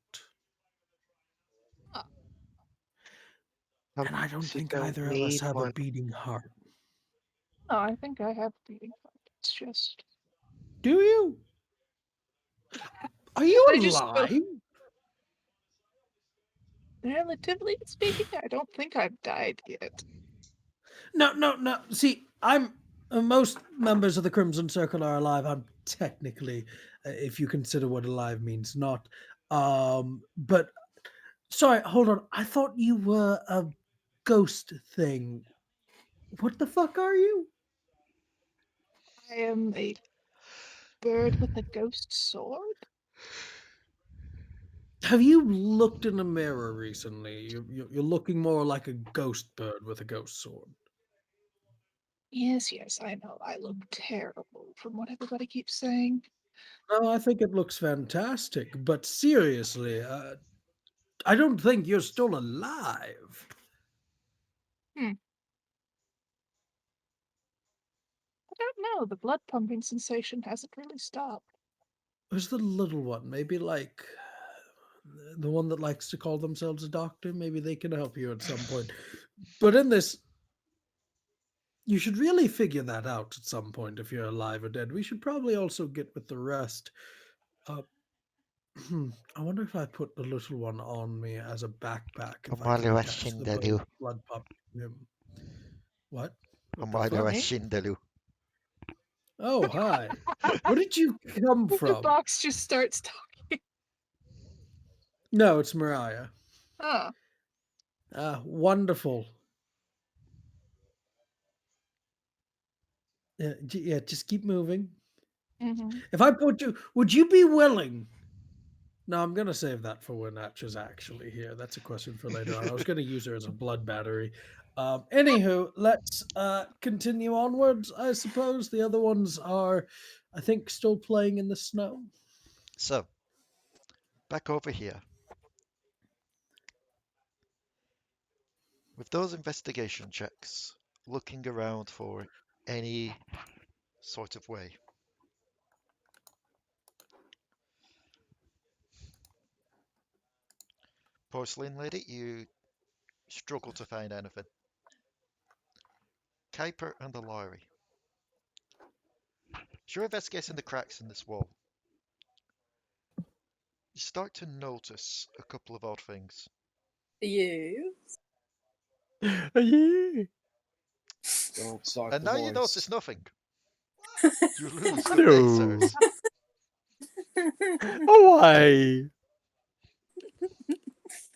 And I don't Sometimes you think don't either of us need have a one. beating heart. No, I think I have beating heart. It's just Do you? Are you I just alive? relatively speaking, I don't think I've died yet. No. See, I'm most members of the Crimson Circle are alive. I'm technically, if you consider what alive means, not. But sorry, hold on. I thought you were a ghost thing. What the fuck are you? I am a bird with a ghost sword. Have you looked in a mirror recently? You're looking more like a ghost bird with a ghost sword. Yes, I know. I look terrible from what everybody keeps saying. No, I think it looks fantastic. But seriously, I don't think you're still alive. I don't know. The blood pumping sensation hasn't really stopped. Who's the little one? Maybe like the one that likes to call themselves a doctor. Maybe they can help you at some point. But in this, you should really figure that out at some point if you're alive or dead. We should probably also get with the rest. I wonder if I put the little one on me as a backpack, if I can attach the blood pump to him. What? What the fuck? Shindaloo. Oh, hi. Where did you come The from? box just starts talking. No, it's Mariah. Oh. Wonderful. Yeah, just keep moving. If I put you, would you be willing? No, I'm going to save that for when Atra's actually here. That's a question for later on. I was going to use her as a blood battery. Anywho, let's continue onwards, I suppose. The other ones are, I think, still playing in the snow. So, back over here. With those investigation checks, looking around for any sort of way. Porcelain Lady, you struggle to find anything. Kuiper and Alari. As you're investigating the cracks in this wall, you start to notice a couple of odd things. You? Yeah. Don't start And the now you voice. notice nothing. You lose the No. phasers. Oh, why?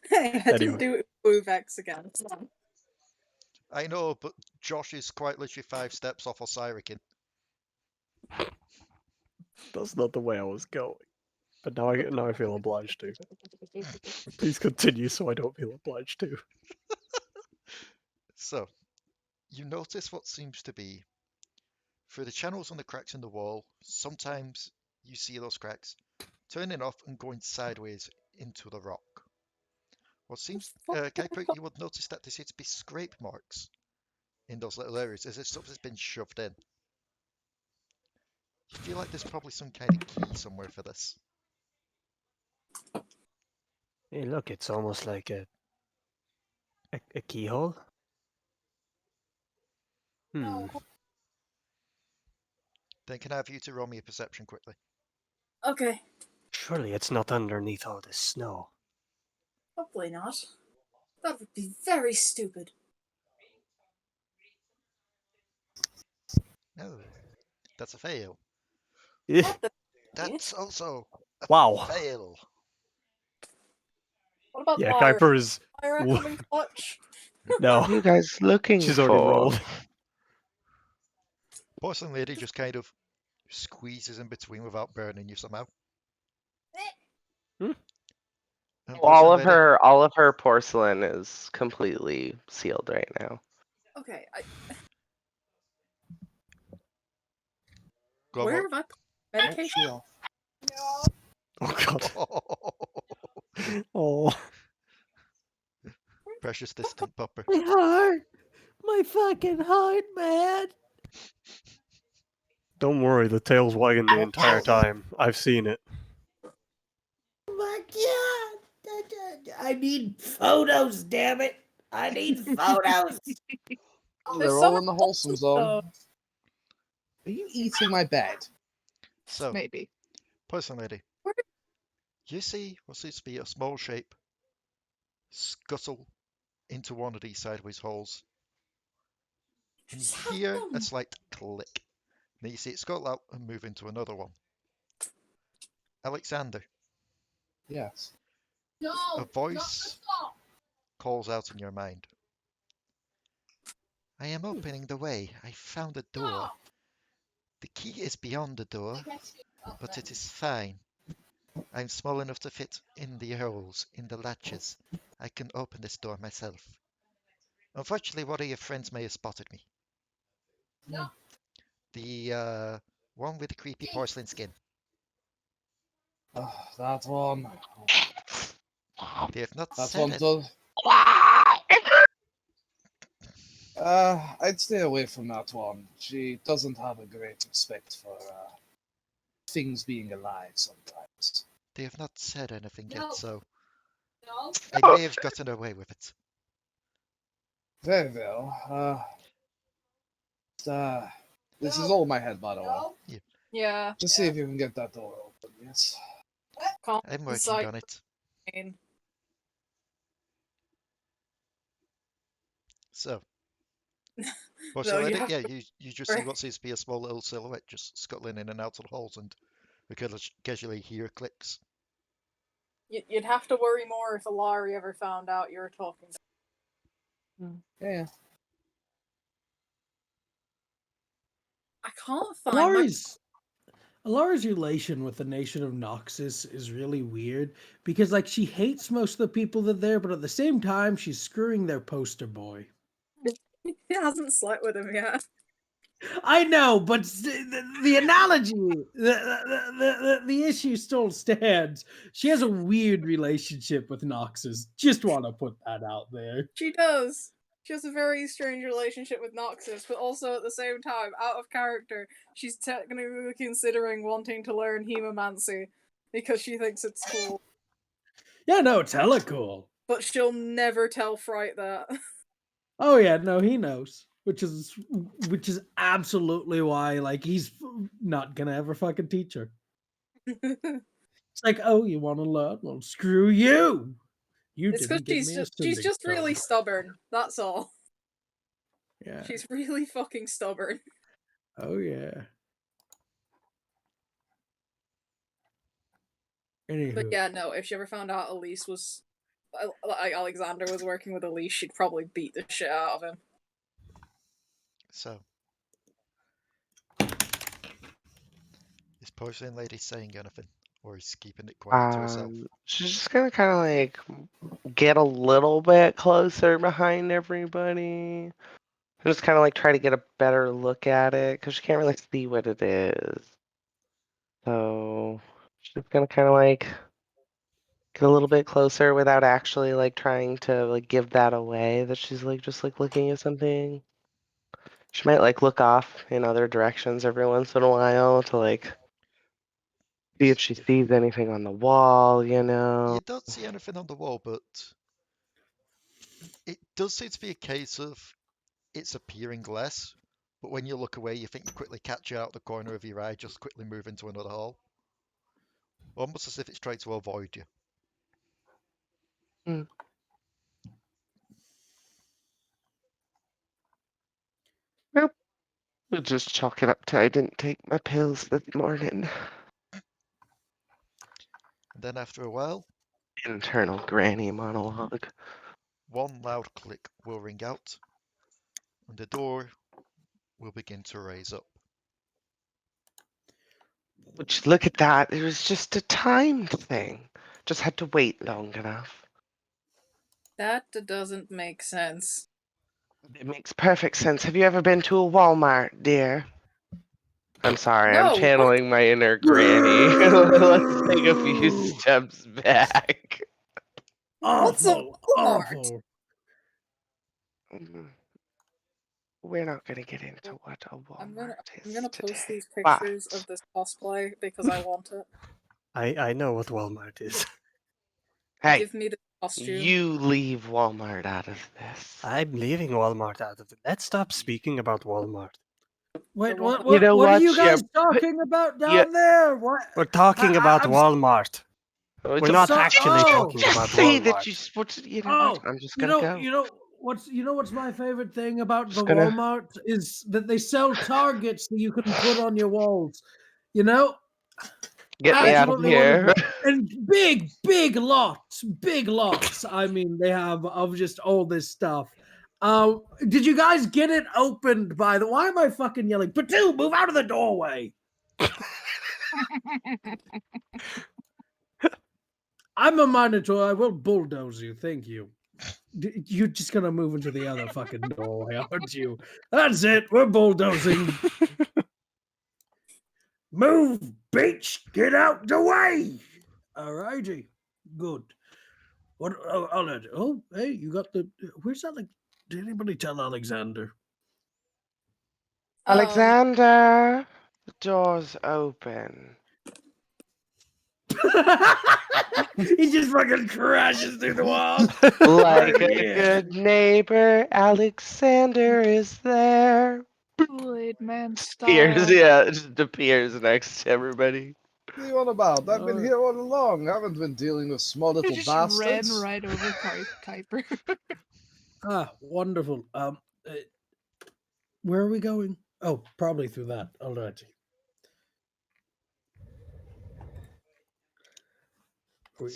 Hey, I didn't Anyway. do it with Vex again. I know, but Josh is quite literally 5 steps off Osirican. That's not the way I was going. But now I feel obliged to. Please continue so I don't feel obliged to. So, you notice what seems to be through the channels on the cracks in the wall. Sometimes you see those cracks turning off and going sideways into the rock. What seems, Kuiper, you would notice that there seem to be scrape marks in those little areas as if something's been shoved in. You feel like there's probably some kind of key somewhere for this. Hey, look, it's almost like a keyhole. No. Then can I have you to roll me a perception quickly? Okay. Surely it's not underneath all this snow. Probably not. That would be very stupid. No, that's a fail. What the That's also a Wow. fail. What about Yeah, Lyra? Kuiper is... Lyra coming clutch? No. What are you guys looking She's already for? rolled. Porcelain Lady just kind of squeezes in between without burning you somehow. Hmm? And All Porcelain of Lady, her porcelain is completely sealed right now. Okay, go on, where what? have I put medication? Actually, Oh god. Oh. Precious distant pupper. My heart, my fucking heart, man. Don't worry, the tail's wagging the entire time. I've seen it. My God, I need photos. Damn it, I need photos. they're all in the wholesome zone. Are you eating my bed? So, Maybe. Porcelain Lady, you see what seems to be a small shape scuttle into one of these sideways holes. And you hear a slight click. Then you see it scuttle out and move into another one. Alekxander, Yes. a voice calls out in your mind. I am opening the way. I found a door. The key is beyond the door, but it is fine. I'm small enough to fit in the holes, in the latches. I can open this door myself. Unfortunately, one of your friends may have spotted me. Yeah. The one with the creepy porcelain skin. Oh, that one. They have not That said one it. does. I'd stay away from that one. She doesn't have a great respect for things being alive sometimes. They have not said anything yet, so I may have gotten away with it. Very well. This is all in my head, by the way. Yeah. Just see if you can get that door open, yes? I'm working on it. So, Porcelain Lady, yeah, you just see what seems to be a small little silhouette just scuttling in and out of the holes, and we could occasionally hear clicks. You'd have to worry more if Alari ever found out you were talking. Yeah. I can't find Alari's relation with the nation of Noxus is really weird because, like, she hates most of the people that are there, but at the same time, she's screwing their poster boy. He hasn't slept with him yet. I know, but the analogy, the issue still stands. She has a weird relationship with Noxus. Just want to put that out there. She does. She has a very strange relationship with Noxus, but also at the same time, out of character, she's technically considering wanting to learn haemomancer because she thinks it's cool. Yeah, no, it's hella cool. But she'll never tell Fright that. Oh yeah, no, he knows. Which is absolutely why, like, he's not gonna ever fucking teach her. It's like, oh, you want to learn? Well, screw you. You It's because didn't give me a she's just really code. stubborn. That's all. Yeah. She's really fucking stubborn. Oh yeah. Anywho. But yeah, no. If she ever found out Elise was, like, Alekxander was working with Elise, she'd probably beat the shit out of him. So, is Porcelain Lady saying anything, or is keeping it quiet to herself? She's just gonna kind of like get a little bit closer behind everybody. And just kind of like try to get a better look at it because she can't really see what it is. So she's just gonna kind of like get a little bit closer without actually like trying to like give that away that she's like just like looking at something. She might like look off in other directions every once in a while to like see if she sees anything on the wall, you know. You don't see anything on the wall, but it does seem to be a case of it's appearing less, but when you look away, you think you quickly catch it out the corner of your eye, just quickly move into another hole. Almost as if it's trying to avoid you. Mm. Well, we'll just chalk it up to I didn't take my pills this morning. And then after a while, Internal granny monologue. one loud click will ring out, and the door will begin to raise up. Would you look at that? It was just a time thing. Just had to wait long enough. That doesn't make sense. It makes perfect sense. Have you ever been to a Walmart, dear? I'm sorry, I'm No, what? channeling my inner granny. Let's take a few steps back. What's a Awful, Walmart? awful. We're not gonna get into what a I'm Walmart gonna is post today. these pictures of this cosplay because I want it. I know what Walmart is. Hey, Give me the costume. you leave Walmart out of this. I'm leaving Walmart out of it. Let's stop speaking about Walmart. Wait, what- what? You know What are what? you guys Yeah, talking about down yeah. there? What? We're talking about I'm Walmart. We're not so- actually oh. talking Just about say Walmart. that you know what? I'm just gonna go. You know what's my favorite thing about Just the gonna- Walmart is that they sell targets that you can put on your walls. You know, Get me out of absolutely here. wonderful. And big lots. I mean, they have of just all this stuff. Did you guys get it opened by the? Why am I fucking yelling? Potoo, move out of the doorway. I'm a Minotaur. I will bulldoze you. Thank you. You're just gonna move into the other fucking doorway, aren't you? That's it. We're bulldozing. Move, bitch! Get out the way! Alrighty. Good. What? Oh, hey, you got the. Where's that? Like, did anybody tell Alexander? Alexander, the door's open. He just fucking crashes through the wall. Like a Yeah. good neighbor, Alexander is there. Kool-Aid Man Appears, style. yeah, it just appears next to everybody. What are you on about? I've been here all along. I haven't been dealing with small He little just bastards. ran right over Kuiper. Wonderful. Where are we going? Oh, probably through that. Alrighty.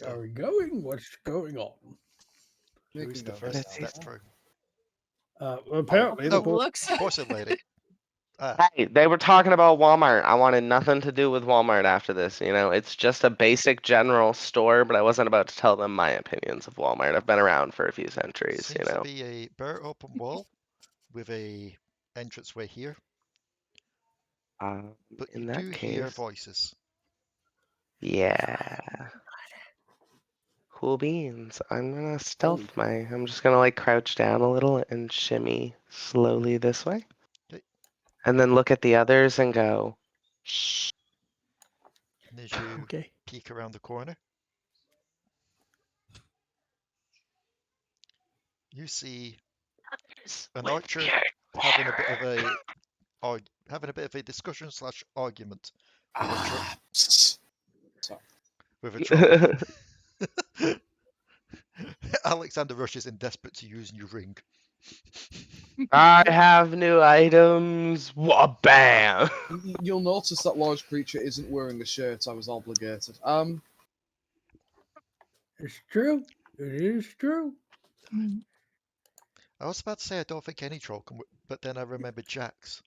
Are we going? What's going on? Who's the first step through? Apparently, No, looks. porcelain lady. Hey, they were talking about Walmart. I wanted nothing to do with Walmart after this. You know, it's just a basic general store, but I wasn't about to tell them my opinions of Walmart. I've been around for a few centuries, Seems to be a bare open wall with a entranceway here. But in you that do hear case, voices. yeah. Cool beans. I'm gonna stealth I'm just gonna like crouch down a little and shimmy slowly this way. Okay. And then look at the others and go, shh. And as you peek around the corner, you see an archer having a bit of a discussion / argument with a troll. Alekxander rushes in, desperate to use new ring. I have new items. Bam! You'll notice that large creature isn't wearing a shirt. I was obligated. It's true. It is true. I was about to say I don't think any troll can, but then I remembered Jack's.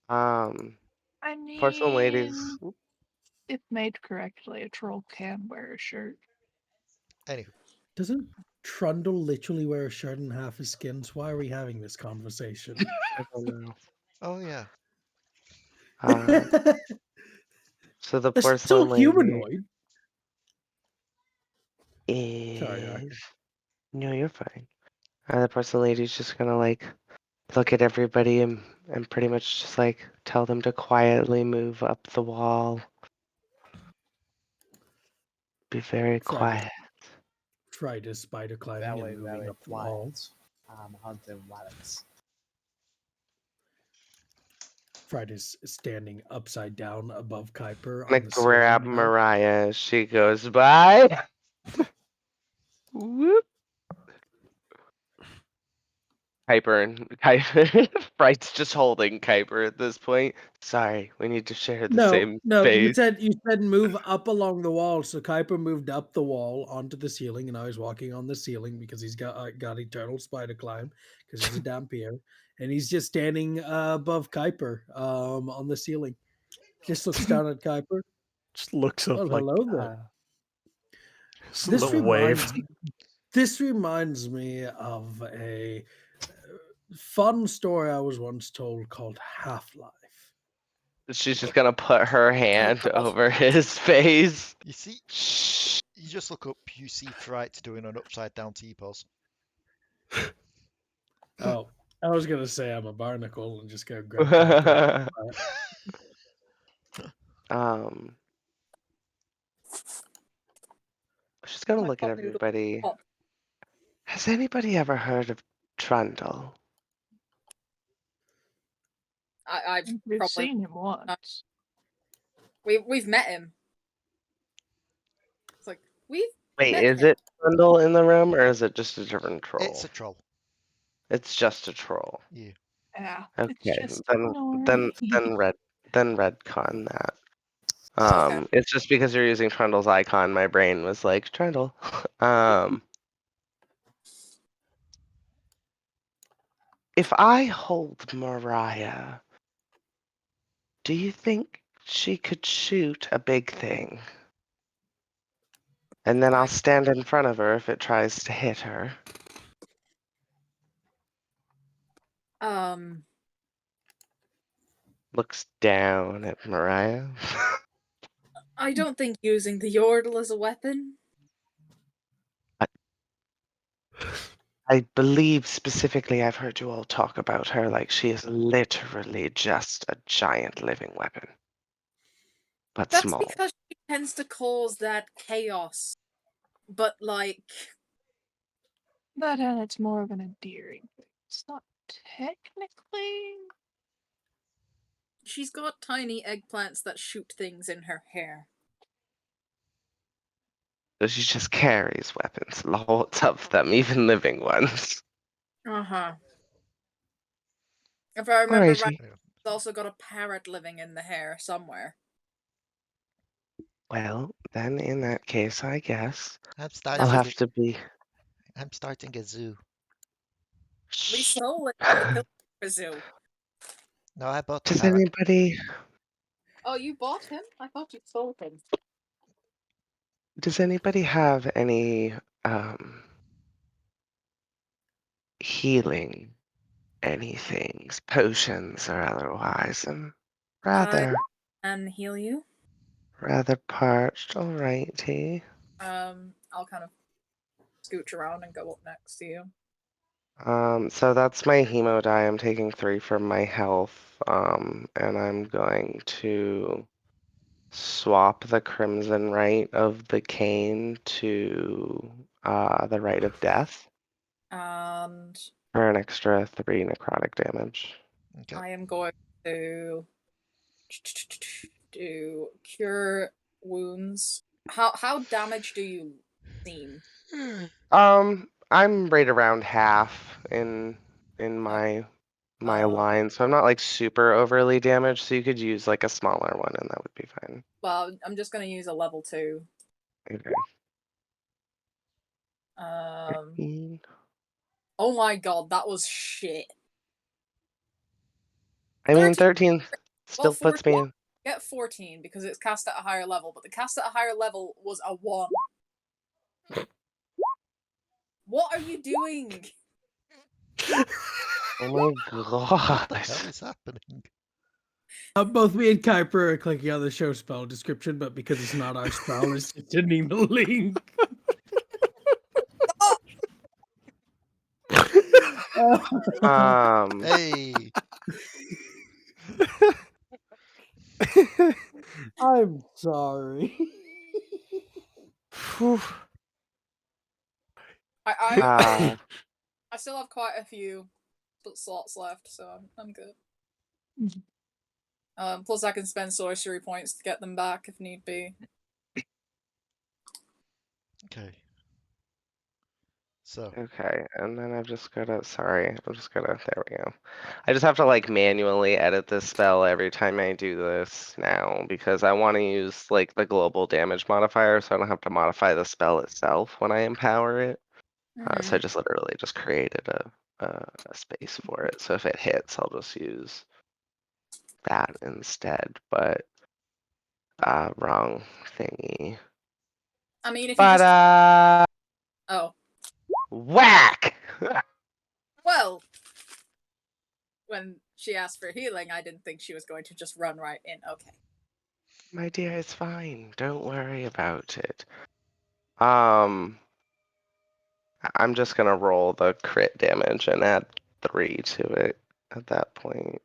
I Porcelain ladies. mean, if made correctly, a troll can wear a shirt. Anywho. Doesn't Trundle literally wear a shirt and half his skins? Why are we having this conversation? I don't know. Oh yeah. So the They're porcelain still lady humanoid. is... Sorry, No, you're fine. The porcelain lady's just gonna like look at everybody and pretty much just like tell them to quietly move up the wall. Be very quiet. Fright is spider climbing and moving up the wall. I'm hunting rabbits. Fright is standing upside down above Kuiper I'm on gonna the grab ceiling. Mariah as she goes by. Whoop. Kuiper. Fright's just holding Kuiper at this point. Sorry, we need to share the same No, space. you said move up along the wall. So Kuiper moved up the wall onto the ceiling, and I was walking on the ceiling because he's got eternal spider climb because he's a dampier, and he's just standing above Kuiper on the ceiling. Just looks down at Kuiper. Just looks up Well, like hello there. just a little wave. This reminds me of a fun story I was once told called Half-Life. She's just gonna put her hand over his face. You see, you just look up, you see Fright doing an upside down T-pose. Oh, I was gonna say I'm a barnacle and just go grab Kuiper. She's gonna My look at hot noodle everybody. pop. Has anybody ever heard of Trundle? I've We've probably seen him once. we've met him. It's like we've Wait, met is him. it Trundle in the room or is it just a different troll? It's a troll. It's just a troll. Yeah. Yeah. Okay, It's just then redcon that. Okay. It's just because you're using Trundle's icon, my brain was like Trundle. If I hold Mariah, do you think she could shoot a big thing? And then I'll stand in front of her if it tries to hit her. Looks down at Mariah. I don't think using the Yordle as a weapon. I believe specifically I've heard you all talk about her like she is literally just a giant living weapon. But That's small. because she tends to cause that chaos. But like That and it's more of an endearing thing. It's not technically. she's got tiny eggplants that shoot things in her hair. So she just carries weapons, lots of them, even living ones. Uh-huh. If I remember Alrighty. right, she's also got a parrot living in the hair somewhere. Well, then in that case, I guess I'm I'll starting. have to be. I'm starting a zoo. We stole it from the Pilgrim Zoo. No, I bought the Does parrot. anybody? Oh, you bought him? I thought you stole him. Does anybody have any healing anything, potions or otherwise? I'm rather And heal you. parched. Alrighty. I'll kind of scooch around and go up next to you. So that's my hemo die. I'm taking 3 from my health. And I'm going to swap the Crimson Rite of the Cane to the Rite of Death And for an extra 3 necrotic damage. Okay. I am going to do cure wounds. How damaged do you seem? I'm right around half in my line, so I'm not like super overly damaged. So you could use like a smaller one, and that would be fine. Well, I'm just gonna use a level 2. Okay. Oh my god, that was shit. I mean, 13 still Well, puts me in. Get 14 because it's cast at a higher level, but the cast at a higher level was a 1. What are you doing? Oh my god. What the hell is happening? Both me and Kuiper are clicking on the show spell description, but because it's not our spell, it's just an email link. Hey. I'm sorry. I still have quite a few slots left, so I'm good. Plus I can spend sorcery points to get them back if need be. Okay. So. Okay, and then I've just gotta, there we go. I just have to like manually edit this spell every time I do this now because I want to use like the global damage modifier so I don't have to modify the spell itself when I empower it. So I just literally just created a space for it. So if it hits, I'll just use that instead. But Wrong thingy. I mean, if you But just... Oh. whack! Well, when she asked for healing, I didn't think she was going to just run right in. Okay. My dear, it's fine. Don't worry about it. I'm just gonna roll the crit damage and add 3 to it at that point.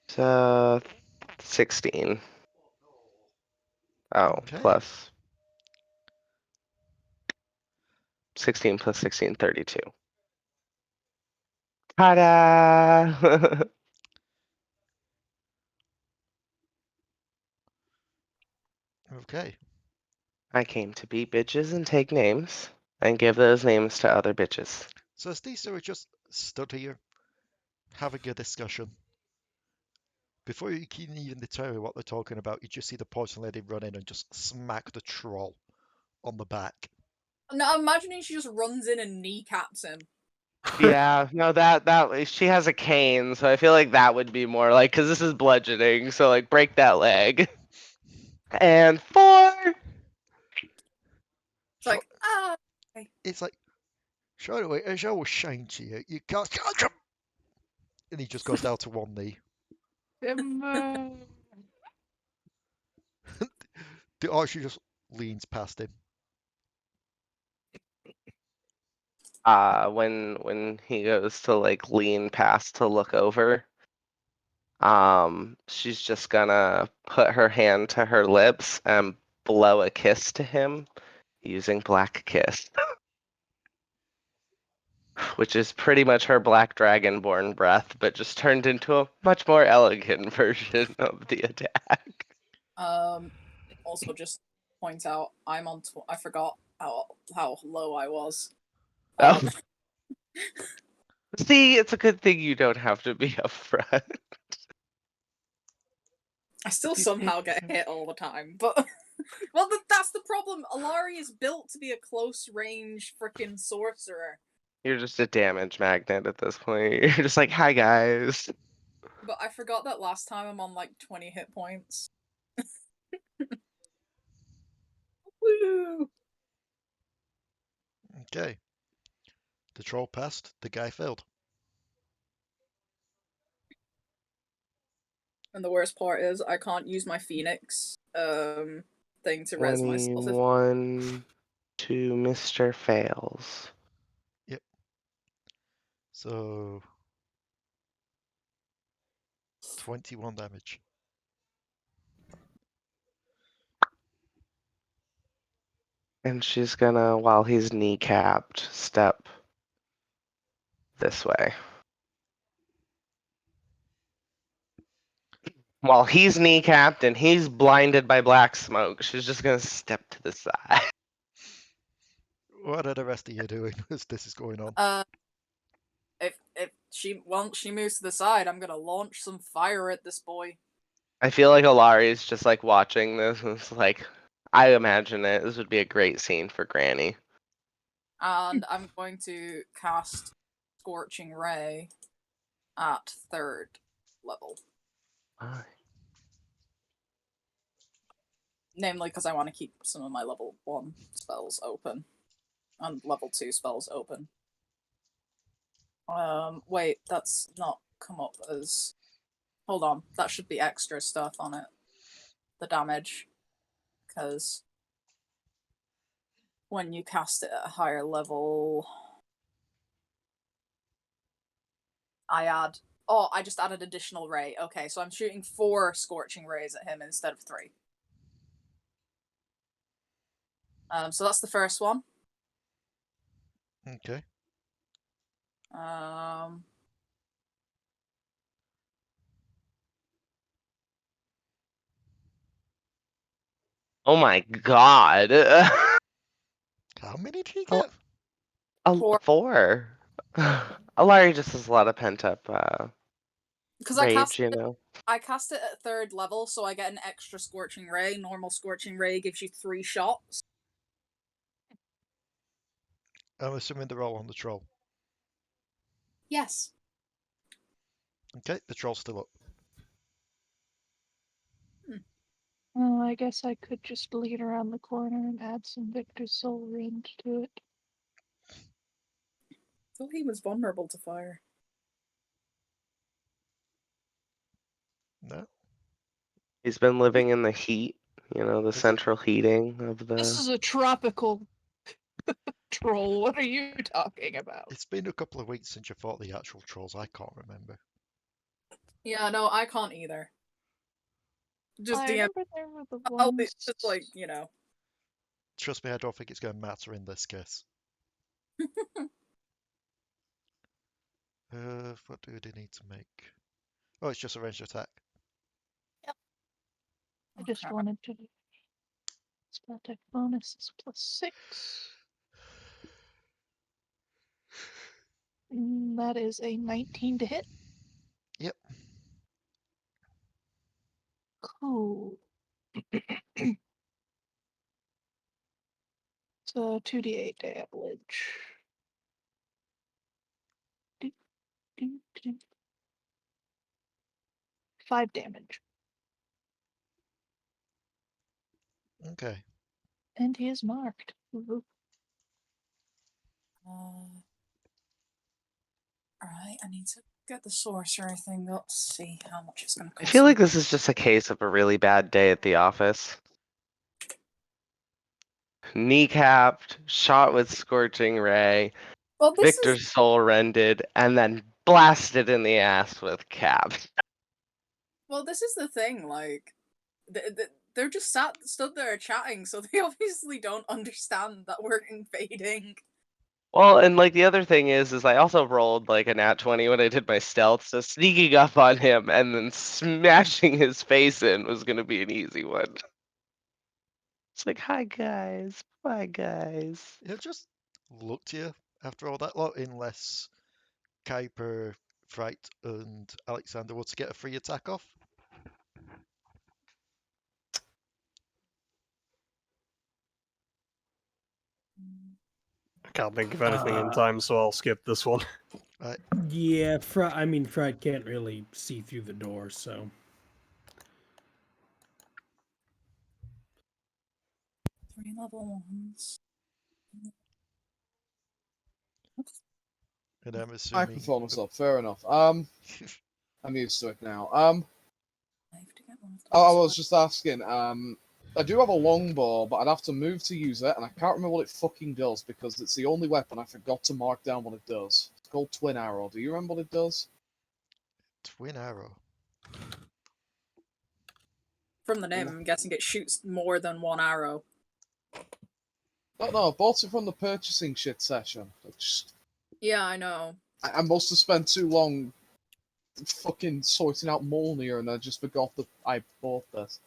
So 16. Oh, Okay. plus 16 plus 16, 32. Ta-da! Okay. I came to beat bitches and take names and give those names to other bitches. So as these two are just stood here, having a discussion, before you can even determine what they're talking about, you just see the poison lady run in and just smack the troll on the back. No, I'm imagining she just runs in and kneecaps him. Yeah, no, that she has a cane, so I feel like that would be more like, because this is bludgeoning, so like break that leg. And 4. It's like, okay. It's like, show away, as I was saying to you, you can't. And he just goes down to one knee. The archer just leans past him. When he goes to like lean past to look over, she's just gonna put her hand to her lips and blow a kiss to him using Black Kiss. Which is pretty much her black dragonborn breath, but just turned into a much more elegant version of the attack. Also just point out, I'm on... I forgot how low I was. Oh. See, it's a good thing you don't have to be upfront. I still somehow get hit all the time, but... Well, that's the problem. Alari is built to be a close-range frickin' sorcerer. You're just a damage magnet at this point. You're just like, hi guys. But I forgot that last time I'm on like 20 hit points. Woo! Okay. The troll passed, the guy failed. And the worst part is I can't use my Phoenix thing to res myself. 21 to Mr. Fails. Yep. So 21 damage. And she's gonna, while he's kneecapped, step this way. While he's kneecapped and he's blinded by black smoke, she's just gonna step to the side. What are the rest of you doing as this is going on? If she once she moves to the side, I'm gonna launch some fire at this boy. I feel like Alari is just like watching this and it's like, I imagine it. This would be a great scene for Granny. And I'm going to cast Scorching Ray at 3rd level. Why? Namely because I want to keep some of my level 1 spells open. And level 2 spells open. Wait, that's not come up as... Hold on, that should be extra stuff on it. The damage. Because when you cast it at a higher level... I just added additional ray. Okay, so I'm shooting 4 Scorching Rays at him instead of 3. So that's the first one. Okay. Oh my god. How many did he get? 4. Alari just has a lot of pent up Because rage, you know. I cast it at 3rd level, so I get an extra Scorching Ray. Normal Scorching Ray gives you 3 shots. I'm assuming they're all on the troll. Yes. Okay, the troll's still up. Oh, I guess I could just lean around the corner and add some Victor's Soul Rend to it. I thought he was vulnerable to fire. No. He's been living in the heat, the Is it? central heating of This the. is a tropical troll. What are you talking about? It's been a couple of weeks since you fought the actual trolls. I can't remember. Yeah, no, I can't either. Just I DM. remember there were the Oh, ones. it's just like, you know. Trust me, I don't think it's going to matter in this case. What do they need to make? Oh, it's just a ranged attack. I just wanted to. Spell attack bonus is +6. That is a 19 to hit. Yep. Cool. So 2d8 damage. Do, do, do. 5 damage. Okay. And he is marked. Ooh. Alright, I need to get the sorcerer thing up to see how much it's going to I cost. feel me. like this is just a case of a really bad day at the office. Kneecapped, shot with scorching ray, Well, this Victor's is soul rended, and then blasted in the ass with cap. the thing. Like, they're just stood there chatting, so they obviously don't understand that we're invading. Well, and like the other thing is I also rolled like a nat 20 when I did my stealth, so sneaking up on him and then smashing his face in was gonna be an easy one. It's like, hi guys, bye guys. He'll just look to you after all that lot, unless Kuiper, Fright, and Alekxander were to get a free attack off. I can't think of anything in time, so I'll skip this one. Right. Yeah, Fright can't really see through the door, so. 3 level 1s. And I'm assuming. Microphone us up. Fair enough. I'm used to it now. I was just asking. I do have a longbow, but I'd have to move to use it, and I can't remember what it fucking does because it's the only weapon I forgot to mark down what it does. It's called Twin Arrow. Do you remember what it does? Twin arrow. From the name, I'm guessing it shoots more than one arrow. No, I bought it from the purchasing shit session. Yeah, I know. I must have spent too long fucking sorting out Mjolnir, and I just forgot that I bought this.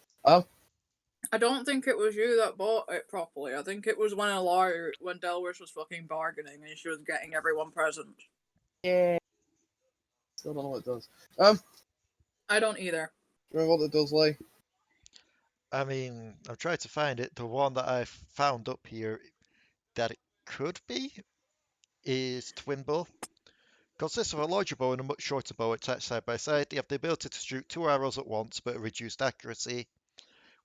I don't think it was you that bought it properly. I think it was when Delris was fucking bargaining and she was getting everyone presents. Yeah. Still don't know what it does. I don't either. Do you remember what it does, Lee? I mean, I've tried to find it. The one that I've found up here that it could be is Twin Bow. Consists of a larger bow and a much shorter bow attached side by side. They have the ability to shoot 2 arrows at once, but a reduced accuracy.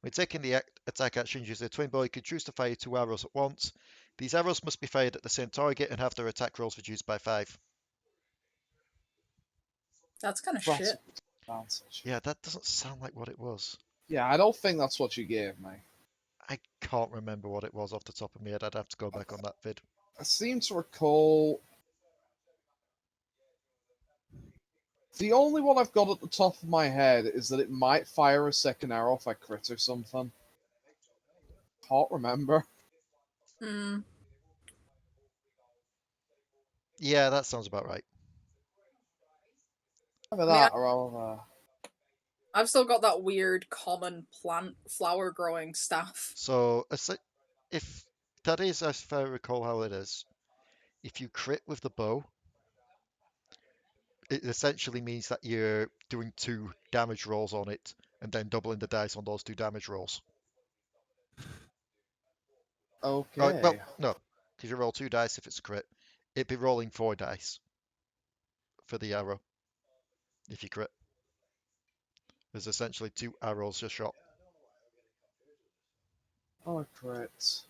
When taking the attack action using a twin bow, you can choose to fire 2 arrows at once. These arrows must be fired at the same target and have their attack rolls reduced by 5. That's kind of shit. Yeah, that doesn't sound like what it was. Yeah, I don't think that's what you gave me. I can't remember what it was off the top of my head. I'd have to go back on that vid. I seem to recall. The only one I've got at the top of my head is that it might fire a second arrow if I crit or something. Can't remember. Yeah, that sounds about right. Either that or I've still got that weird common plant flower growing staff. So, if that is, if I recall how it is, if you crit with the bow, it essentially means that you're doing 2 damage rolls on it and then doubling the dice on those 2 damage rolls. Okay. Well, no, because you roll 2 dice if it's a crit. It'd be rolling 4 dice for the arrow if you crit. There's essentially 2 arrows just shot. Oh, crit.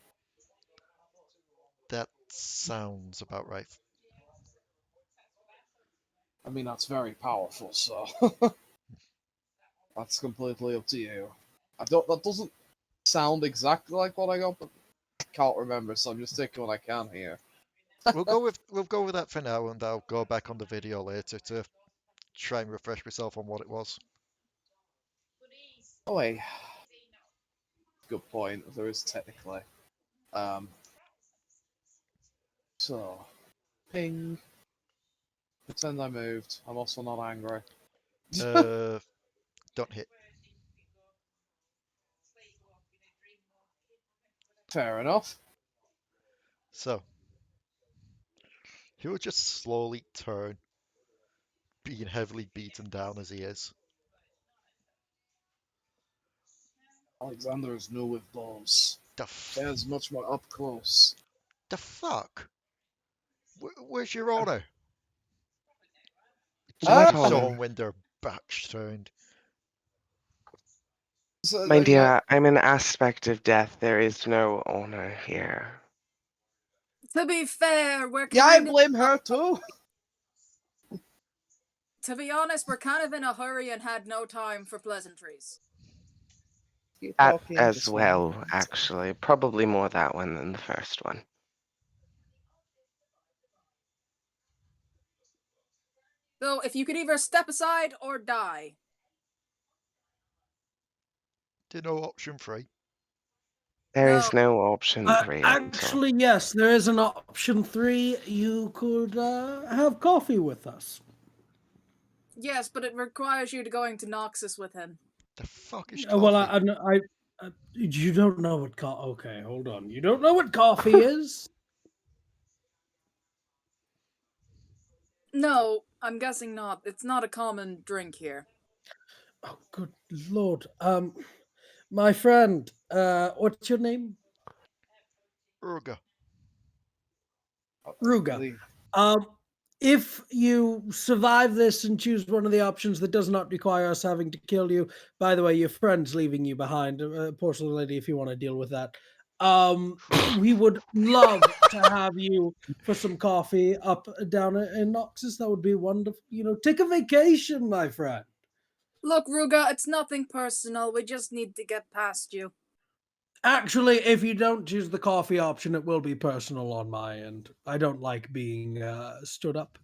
That sounds about right. I mean, that's very powerful, so that's completely up to you. That doesn't sound exactly like what I got, but I can't remember, so I'm just taking what I can here. We'll go with that for now, and I'll go back on the video later to try and refresh myself on what it was. Oh wait. Good point. There is technically. So ping. Pretend I moved. I'm also not angry. Don't hit. Fair enough. So he will just slowly turn, being heavily beaten down as he is. Alekxander is new with bows. The There's much more up close. The fuck? Where's your honor? It's What only honor? shown when their back's turned. So, My dear, I'm an aspect of death. There is no honor here. To be fair, we're Yeah, I kind of. blame her too. To be honest, we're kind of in a hurry and had no time for pleasantries. That as well, actually. Probably more that one than the first one. So if you could either step aside or die. There's no option 3. There is no option 3. Actually, yes, there is an option 3. You could have coffee with us. Yes, but it requires you to going to Noxus with him. The fuck is Well, you don't know what coffee. Okay, hold on. You don't know what coffee is? No, I'm guessing not. It's not a common drink here. Oh, good lord. My friend, what's your name? Urga. Ruga. If you survive this and choose one of the options that does not require us having to kill you, by the way, your friend's leaving you behind, porcelain lady, if you want to deal with that. We would love to have you for some coffee up down in Noxus. That would be wonderful. You know, take a vacation, my friend. Look, Ruga, it's nothing personal. We just need to get past you. Actually, if you don't choose the coffee option, it will be personal on my end. I don't like being stood up.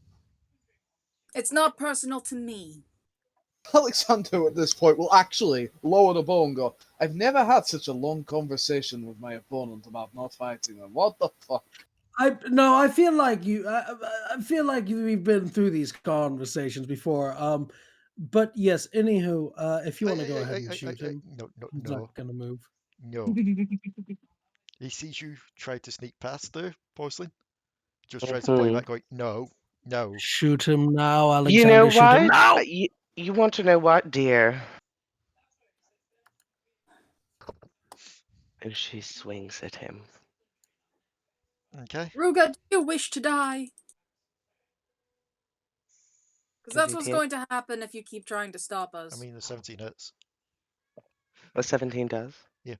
It's not personal to me. Alekxander at this point will actually lower the bow and go, I've never had such a long conversation with my opponent about not fighting them. What the fuck? I feel like you. I feel like we've been through these conversations before. But yes. Anywho, if you want to go ahead and shoot him, he's not gonna move. No. He sees you try to sneak past there, porcelain. Just tries to play back, going, no. Shoot him now, Alekxander. You know shoot him what? now. You want to know what, dear? And she swings at him. Okay. Ruga, do you wish to die? Because that's what's hit? going to happen if you keep trying to stop us. I mean, the 17 hits. What 17 does? Yeah.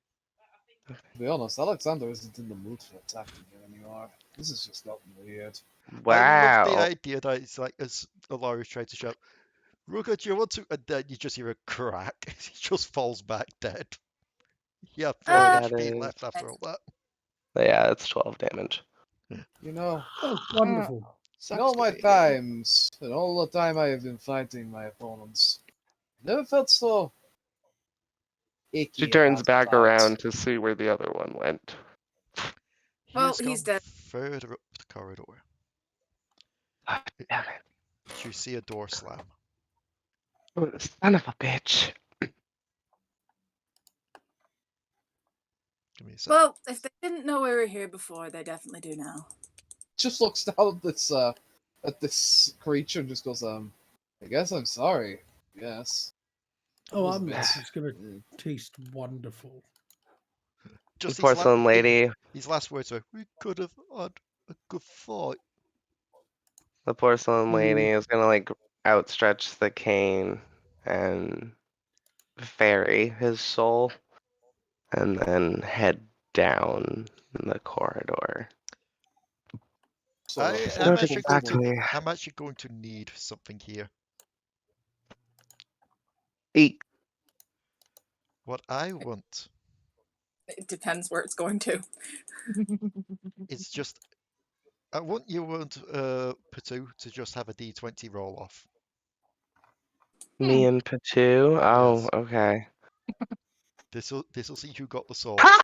To be honest, Alekxander isn't in the mood for attacking you anymore. This has just gotten weird. Wow. I love the idea that it's like, as Alari's trying to shout, Ruka, do you want to? And then you just hear a crack. He just falls back dead. Yeah, 4 HP left after all that. Yeah, that's 12 damage. You know, wonderful. In all my times, and all the time I have been fighting my opponents, I never felt so icky. She turns about back that. around to see where the other one went. Well, he's dead. Further up the corridor. Damn it. You see a door slam. Oh, son of a bitch. Give me a sec. Well, if they didn't know we were here before, they definitely do now. Just looks down at this creature and just goes, I guess I'm sorry. Yes. It's gonna taste wonderful. Just The porcelain lady. His last words were, we could have had a good fight. The porcelain lady is gonna like outstretch the cane and ferry his soul, and then head down the corridor. So I'm Not actually going to. exactly. I'm actually going to need something here. Eek. What I want It depends where it's going to. is just. I want Potoo to just have a D20 roll off. Me and Potoo? Oh, Yes. okay. This'll see who got the soul. Ha!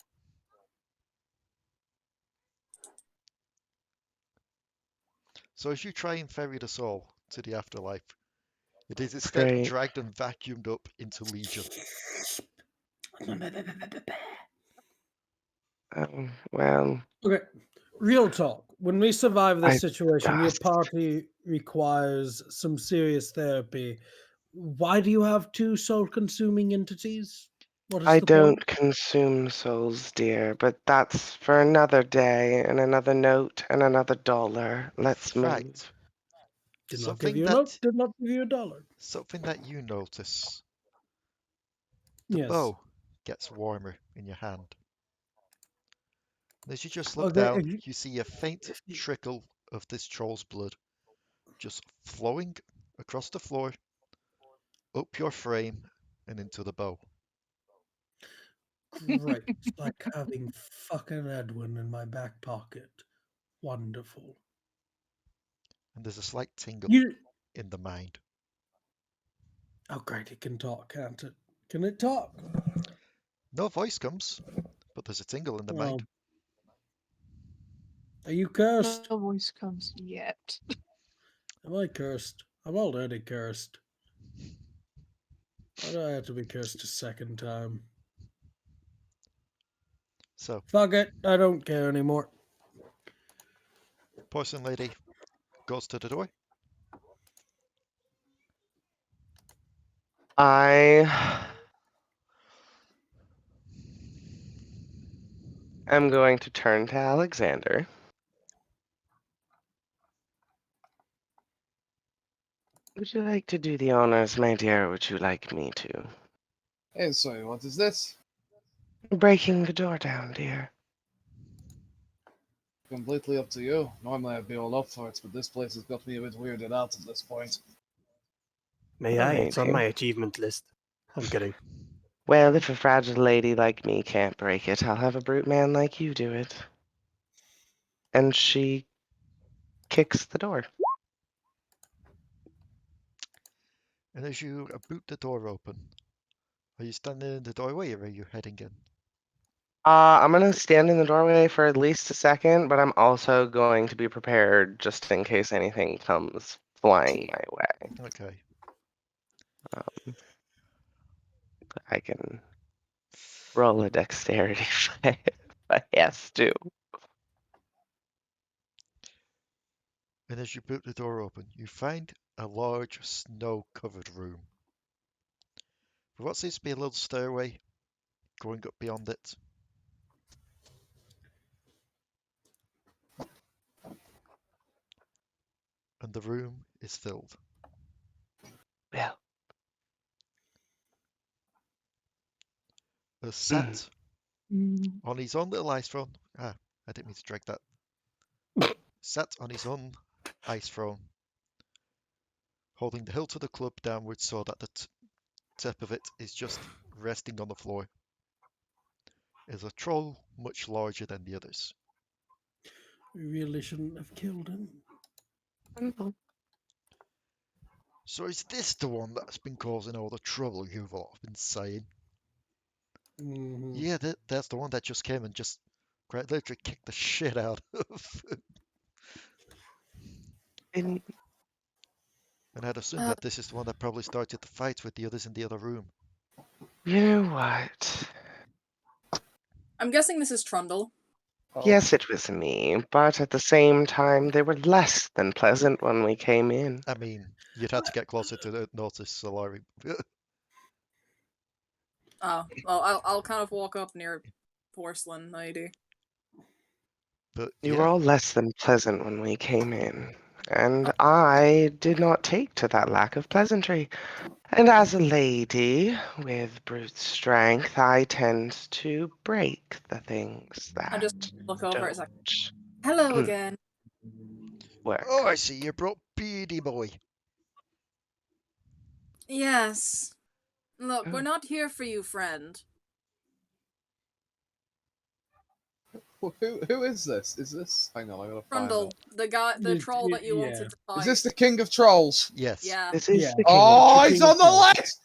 So as you try and ferry the soul to the afterlife, it is instead Great. dragged and vacuumed up into Legion. Oh, well, Okay, real talk. When we survive this I situation, your just- party requires some serious therapy. Why do you have two soul-consuming entities? What is I the don't point? consume souls, dear, but that's for another day and another note and another dollar. Let's move. Fright. Did not Something give you a that note. Did not give you a dollar. something that you notice. The Yes. bow gets warmer in your hand. And as you just look Okay. down, you see a faint trickle of this troll's blood just flowing across the floor, up your frame, and into the bow. Great. It's like having fucking Edwin in my back pocket. Wonderful. And there's a slight tingle You. in the mind. Oh, great! It can talk, can't it? Can it talk? No voice comes, but there's a tingle in the mind. Are you cursed? No voice comes yet. Am I cursed? I'm already cursed. Why do I have to be cursed a second time? So, Fuck it. I don't care anymore. Porcelain Lady goes to the door. I am going to turn to Alexander. Would you like to do the honors, my dear, or would you like me to? Hey, sorry, what is this? Breaking the door down, dear. Completely up to you. Normally I'd be all up for it, but this place has got me a bit weirded out at this point. May I? It's on Alrighty. my achievement list. I'm kidding. Well, if a fragile lady like me can't break it, I'll have a brute man like you do it. And she kicks the door. And as you boot the door open, are you standing in the doorway or are you heading in? I'm gonna stand in the doorway for at least a second, but I'm also going to be prepared just in case anything comes flying my way. Okay. I can roll a dexterity if I has to. And as you boot the door open, you find a large snow-covered room. With what seems to be a little stairway going up beyond it. And the room is filled. Well, Sat on his own little ice throne. I didn't mean to drag that. Sat on his own ice throne, holding the hilt of the club downwards so that the tip of it is just resting on the floor, is a troll much larger than the others. We really shouldn't have killed him. So is this the one that's been causing all the trouble you've all been saying? Mm-hmm. Yeah, that's the one that just came and just quite literally kicked the shit out of. and And I'd assume that this is the one that probably started the fight with the others in the other room. you know what? I'm guessing this is Trundle. Yes, it was me, but at the same time, they were less than pleasant when we came in. I mean, you'd have to get closer to notice Alari. Oh, well, I'll kind of walk up near Porcelain Lady. But You yeah, were all less than pleasant when we came in. and I did not take to that lack of pleasantry. And as a lady with brute strength, I tend to break the things I'll that just look over at Zach. don't Hello again. work. Oh, I see you brought Beardy Boy. Yes. Look, Oh. we're not here for you, friend. Who is this? Is this? Hang on, I'm gonna find Trundle, it. the guy, the troll that you yeah. wanted to fight. Is this the King of Trolls? Yes. Yeah. This is Yeah. the king Oh, of he's on the list!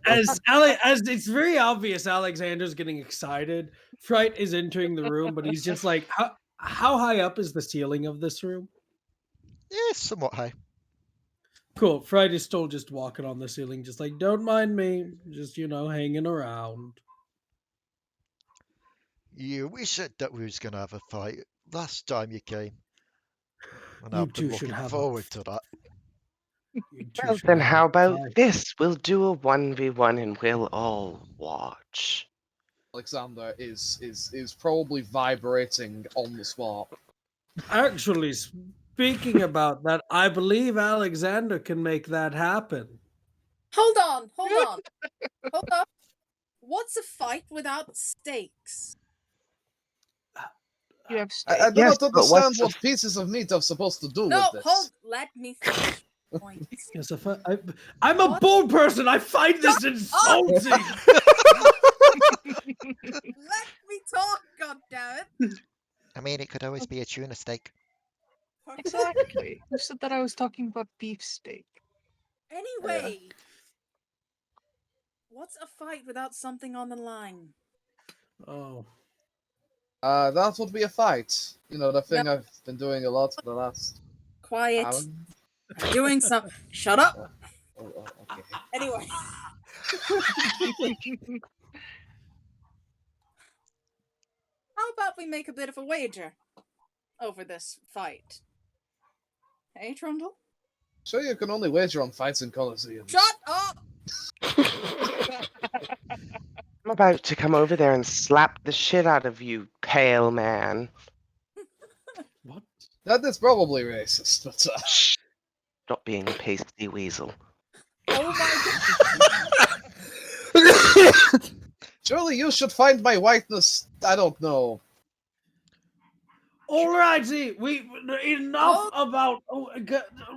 As it's very obvious, Alexander's getting excited. Fright is entering the room, but he's just like, how high up is the ceiling of this room? Yeah, somewhat high. Cool. Fright is still just walking on the ceiling, just like, don't mind me, just hanging around. We said that we was gonna have a fight last time you came. And You I've two been should looking have forward to that. Well, then how about this? We'll do a 1v1 and we'll all watch. Alexander is probably vibrating on the spot. Actually, speaking about that, I believe Alexander can make that happen. Hold on. Hold up. What's a fight without stakes? You have I stakes. do Yes, not but understand what's the what pieces of meat are supposed to do No, with this. let me finish. Points. Yes, I'm a bold person. I find this insulting. Let me talk, goddammit. I mean, it could always be a tuna steak. Exactly. Who said that I was talking about beefsteak? Anyway, what's a fight without something on the line? Oh. That would be a fight. You know, the thing I've been doing a lot for the last Quiet. hour. I'm doing some. Shut up. Okay. Anyway. How about we make a bit of a wager over this fight? Hey, Trundle? Sure, you can only wager on fights in Colosseums. Shut up! I'm about to come over there and slap the shit out of you, pale man. What? That is probably racist, but Shh. Stop being a pasty weasel. Oh my god! surely you should find my whiteness. I don't know. Alrighty, enough about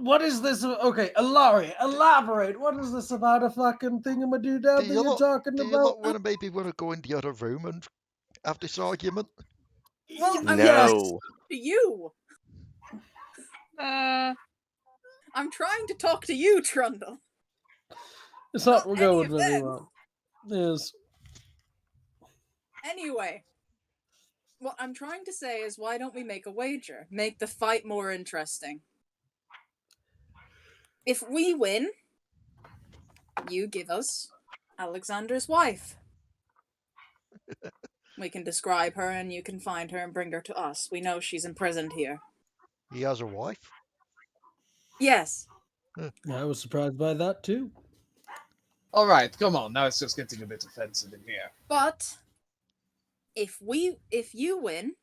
what is this? Okay, Alari, elaborate. What is this about a fucking thingamadoo that you're talking Do you about? not want to maybe want to go in the other room and have this argument? Well, I'm No. to you. I'm trying to talk to you, Trundle. It's not Not going any of very them. well. Yes. Anyway, what I'm trying to say is, why don't we make a wager? Make the fight more interesting. If we win, you give us Alexander's wife. We can describe her and you can find her and bring her to us. We know she's imprisoned here. He has a wife? Yes. I was surprised by that too. Alright, come on, now it's just getting a bit offensive in here. But if you win,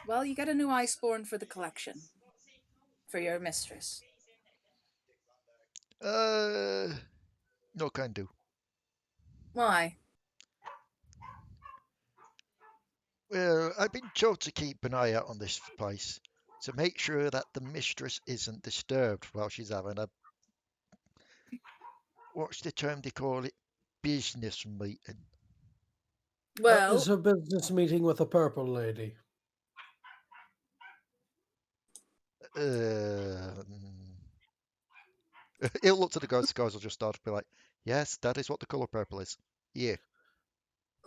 well, you get a new Iceborne for the collection. For your mistress. No can do. Why? Well, I've been told to keep an eye out on this place to make sure that the mistress isn't disturbed while she's having a, what's the term they call it? Business meeting. Well, it's a business meeting with a purple lady. He'll look to the guys will just start to be like, yes, that is what the colour purple is. Yeah.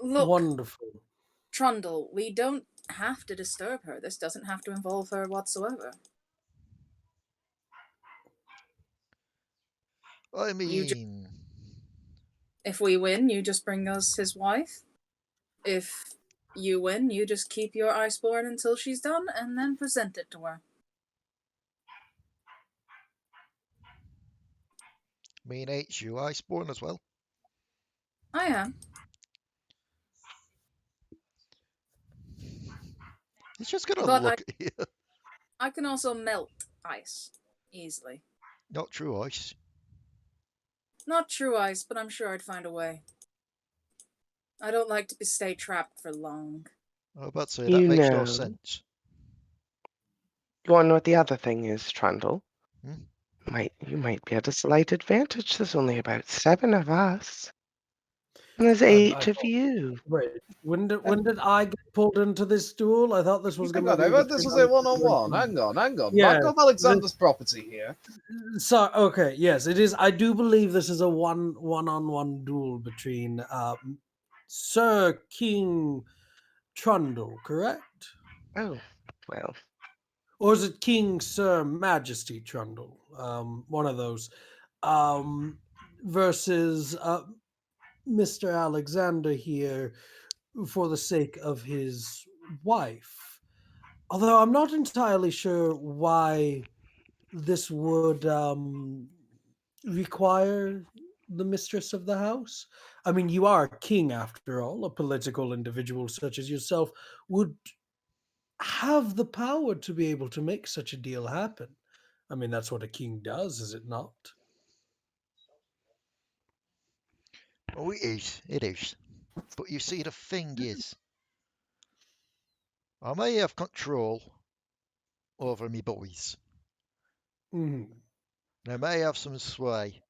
look, Wonderful. Trundle, we don't have to disturb her. This doesn't have to involve her whatsoever. I mean, if we win, you just bring us his wife. If you win, you just keep your Iceborne until she's done and then present it to her. ain't you Iceborne as well? I am. He's just gonna But look at you. I can also melt ice easily. Not true ice. Not true ice, but I'm sure I'd find a way. I don't like to stay trapped for long. I was about to say, You that makes no know. sense. You want to know what the other thing is, Trundle? Hmm? You might be at a slight advantage. There's only about 7 of us. And there's I 8 of thought, you. wait, when did I get pulled into this duel? I thought this was going Hang to on, be. I thought this was a one-on-one. Hang on. Yeah, Back off Alexander's property here. So okay, yes, it is. I do believe this is a one-on-one duel between Sir King Trundle, correct? Oh, well. Or is it King Sir Majesty Trundle? One of those. Versus Mr. Alexander here for the sake of his wife. Although I'm not entirely sure why this would require the mistress of the house. I mean, you are a king after all. A political individual such as yourself would have the power to be able to make such a deal happen. I mean, that's what a king does, is it not? Oh, it is. It is. But you see, the thing is, I may have control over me boys. Mhm. And I may have some sway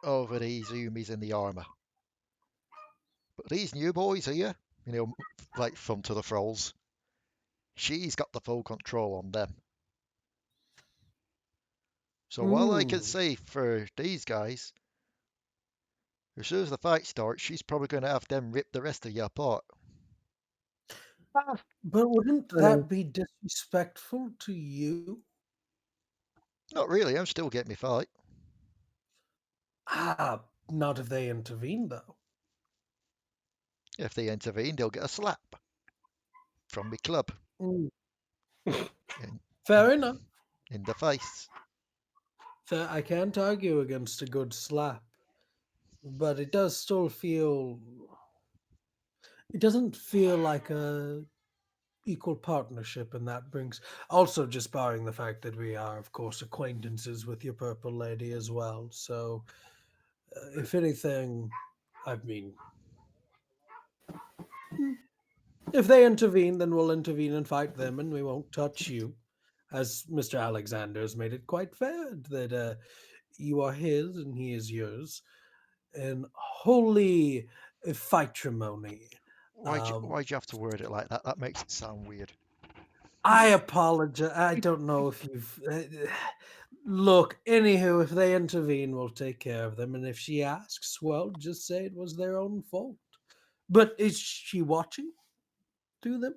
over these zoomies in the armor. But these new boys here, like thumb to the thralls, she's got the full control on them. So while I can say for these guys, as soon as the fight starts, she's probably going to have them rip the rest of you apart. But wouldn't that be disrespectful to you? Not really, I'm still getting me fight. Not if they intervene, though. If they intervene, they'll get a slap from me club. Fair enough. In the face. I can't argue against a good slap, but it does still feel. It doesn't feel like a equal partnership, and that brings also just barring the fact that we are, of course, acquaintances with your purple lady as well. So, if anything, I mean, if they intervene, then we'll intervene and fight them, and we won't touch you. As Mr. Alexander has made it quite fair that you are his and he is yours. And holy fightrimony. Why'd you have to word it like that? That makes it sound weird. I apologize. I don't know if you've. Look, anywho, if they intervene, we'll take care of them. And if she asks, well, just say it was their own fault. But is she watching to them?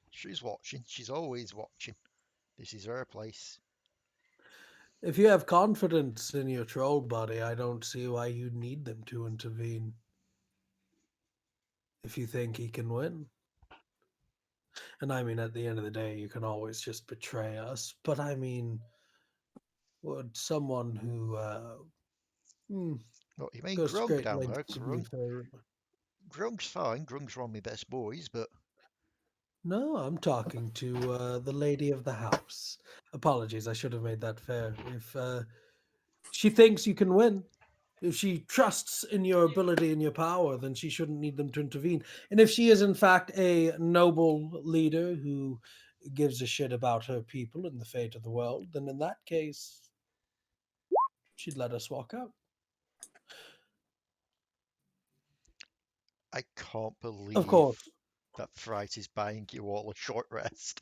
She's watching. She's always watching. This is her place. If you have confidence in your troll body, I don't see why you need them to intervene. If you think he can win. And I mean, at the end of the day, you can always just betray us. But I mean, would someone who What you mean, goes to Grung great down there? lengths to be fair? Grung's fine. Grung's one of my best boys, but No, I'm talking to the lady of the house. Apologies, I should have made that fair. If she thinks you can win, if she trusts in your ability and your power, then she shouldn't need them to intervene. And if she is in fact a noble leader who gives a shit about her people and the fate of the world, then in that case, she'd let us walk out. I can't believe Of course. that Fright is buying you all a short rest.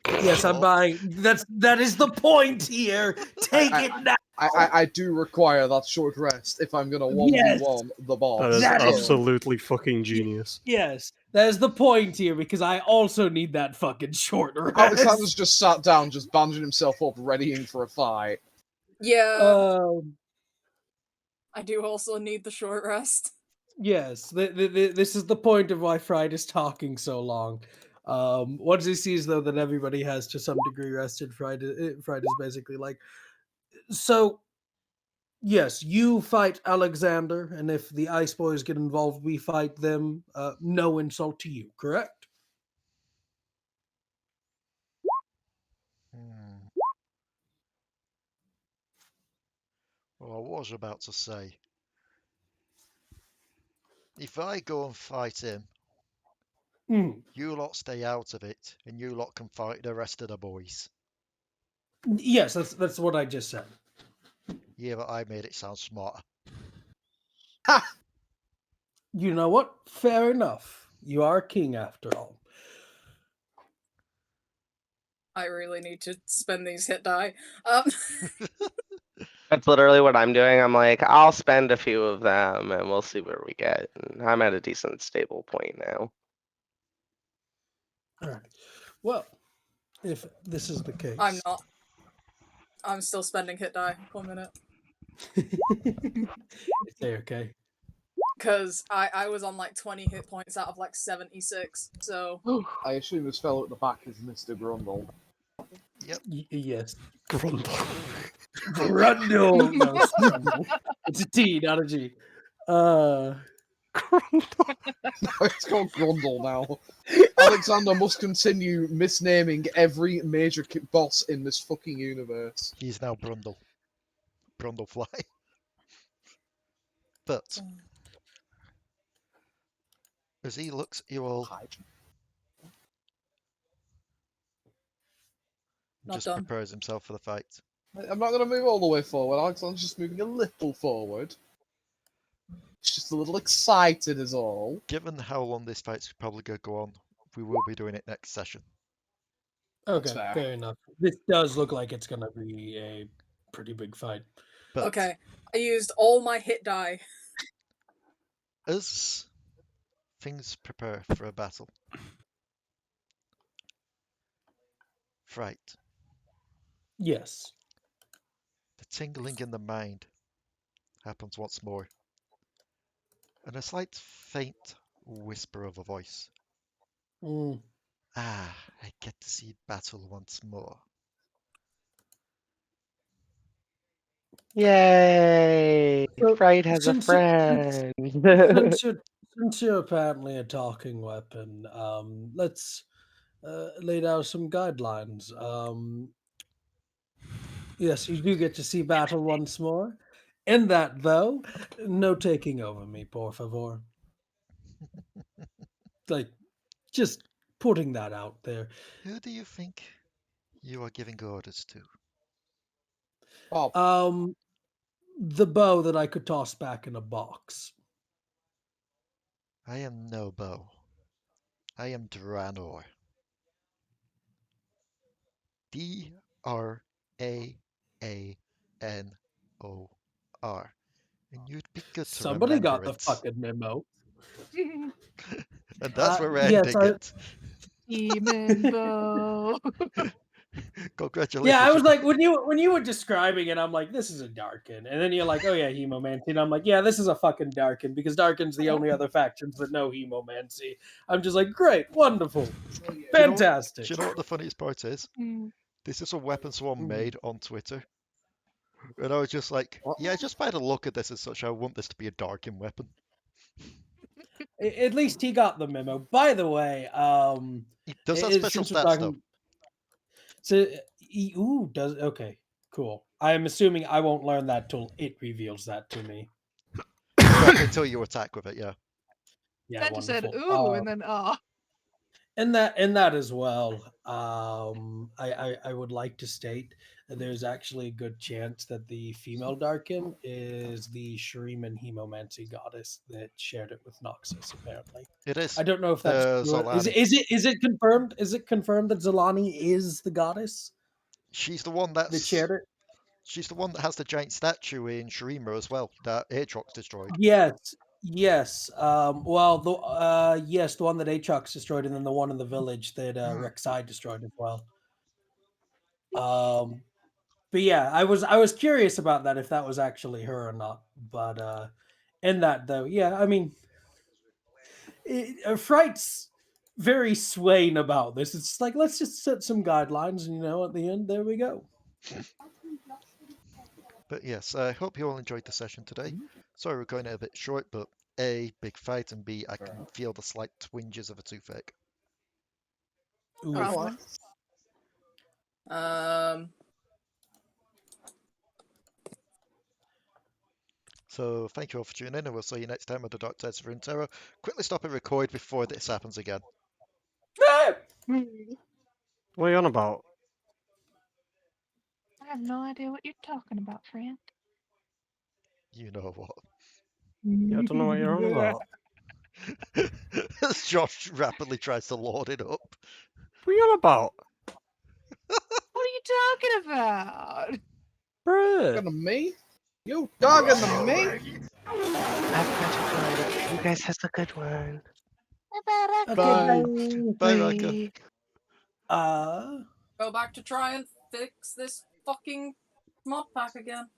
Yes, I'm buying. That is the point here. Take it now. I do require that short rest if I'm gonna 1v1 the boss. That is That is- absolutely fucking genius. Yes, that is the point here because I also need that fucking short rest. Alexander's just sat down, just bandaging himself up, readying for a fight. Yeah. I do also need the short rest. Yes, this is the point of why Fright is talking so long. Once he sees though that everybody has to some degree rested, Fright is basically like, so Yes, you fight Alekxander, and if the Ice Boys get involved, we fight them. No insult to you, correct? Hmm. Well, I was about to say, if I go and fight him, Mm. you lot stay out of it, and you lot can fight the rest of the boys. Yes, that's what I just said. Yeah, but I made it sound smarter. You know what? Fair enough. You are king after all. I really need to spend these hit die. That's literally what I'm doing. I'm like, I'll spend a few of them and we'll see where we get. And I'm at a decent stable point now. All right. Well, if this is the case, I'm not. I'm still spending hit die. 1 minute. It's okay. Because I was on like 20 hit points out of like 76, so... I assume this fellow at the back is Mr. Grundle. Yep. Yes. Grundle. Grundle. No, it's Grundle. It's a T, not a G. It's called Grundle now. Alexander must continue misnaming every major boss in this fucking universe. He's now Brundle. Brundlefly. But as he looks at you all, Not just done. prepares himself for the fight. I'm not going to move all the way forward. Alexander's just moving a little forward. He's just a little excited is all. Given how long this fight's probably going to go on, we will be doing it next session. Okay, fair. fair enough. This does look like it's going to be a pretty big fight. But Okay, I used all my hit die. as things prepare for a battle, Fright, Yes. the tingling in the mind happens once more, and a slight faint whisper of a voice. Mm. Ah, I get to see battle once more. Yay! So, Fright has a since friend. since you're apparently a talking weapon, let's lay down some guidelines. Yes, you do get to see battle once more. In that, though, no taking over me, por favor. Like, just putting that out there. Who do you think you are giving orders to? Oh, The bow that I could toss back in a box. I am no bow. I am Draenor. Draanor. And you'd be good to Somebody remember got the it. fucking memo. And that's where we're yes, ending it. Demon bow. Congratulations. Yeah, I was like, when you were describing it, I'm like, this is a Darkin. And then you're like, oh yeah, Hemomancy. And I'm like, yeah, this is a fucking Darkin, because Darkin's the only other factions that know Hemomancy. I'm just like, great, wonderful, fantastic. Do you know what the funniest part is? This is a weapon someone made on Twitter. And I was just like, yeah, just by the look at this as such, I want this to be a Darkin weapon. At least he got the memo. By the way, He does have special stats, though. So, does okay, cool. I'm assuming I won't learn that till it reveals that to me. Until you attack with it, yeah. Yeah, That just said wonderful. ooh and then ah. And that as well. I would like to state that there's actually a good chance that the female Darkin is the Shuriman Hemomancy goddess that shared it with Noxus. Apparently, it is. I don't know if that's true. Is it confirmed? Is it confirmed that Zelani is the goddess? She's the one that shared it. She's the one that has the giant statue in Shurima as well that Aatrox destroyed. Yes. Well, the the one that Aatrox destroyed, and then the one in the village that Rek'Sai destroyed as well. But yeah, I was curious about that, if that was actually her or not. But in that though, yeah, I mean, Fright's very swaying about this. It's like, let's just set some guidelines, and at the end, there we go. But yes, I hope you all enjoyed the session today. Sorry we're going a bit short, but A, big fight, and B, I can feel the slight twinges of a toothache. Ooh. Problem. So thank you all for tuning in, and we'll see you next time with the Dark Tides of Runeterra. Quickly stop and record before this happens again. What are you on about? I have no idea what you're talking about, friend. You know what. Yeah, I don't know what you're on about. As Josh rapidly tries to load it up. What are you on about? What are you talking about? Bruh. Talking to me? You talking to me? I've got to go. You guys have a good one. Bye. Bye. Bye, Raka. Go back to try and fix this fucking mod pack again.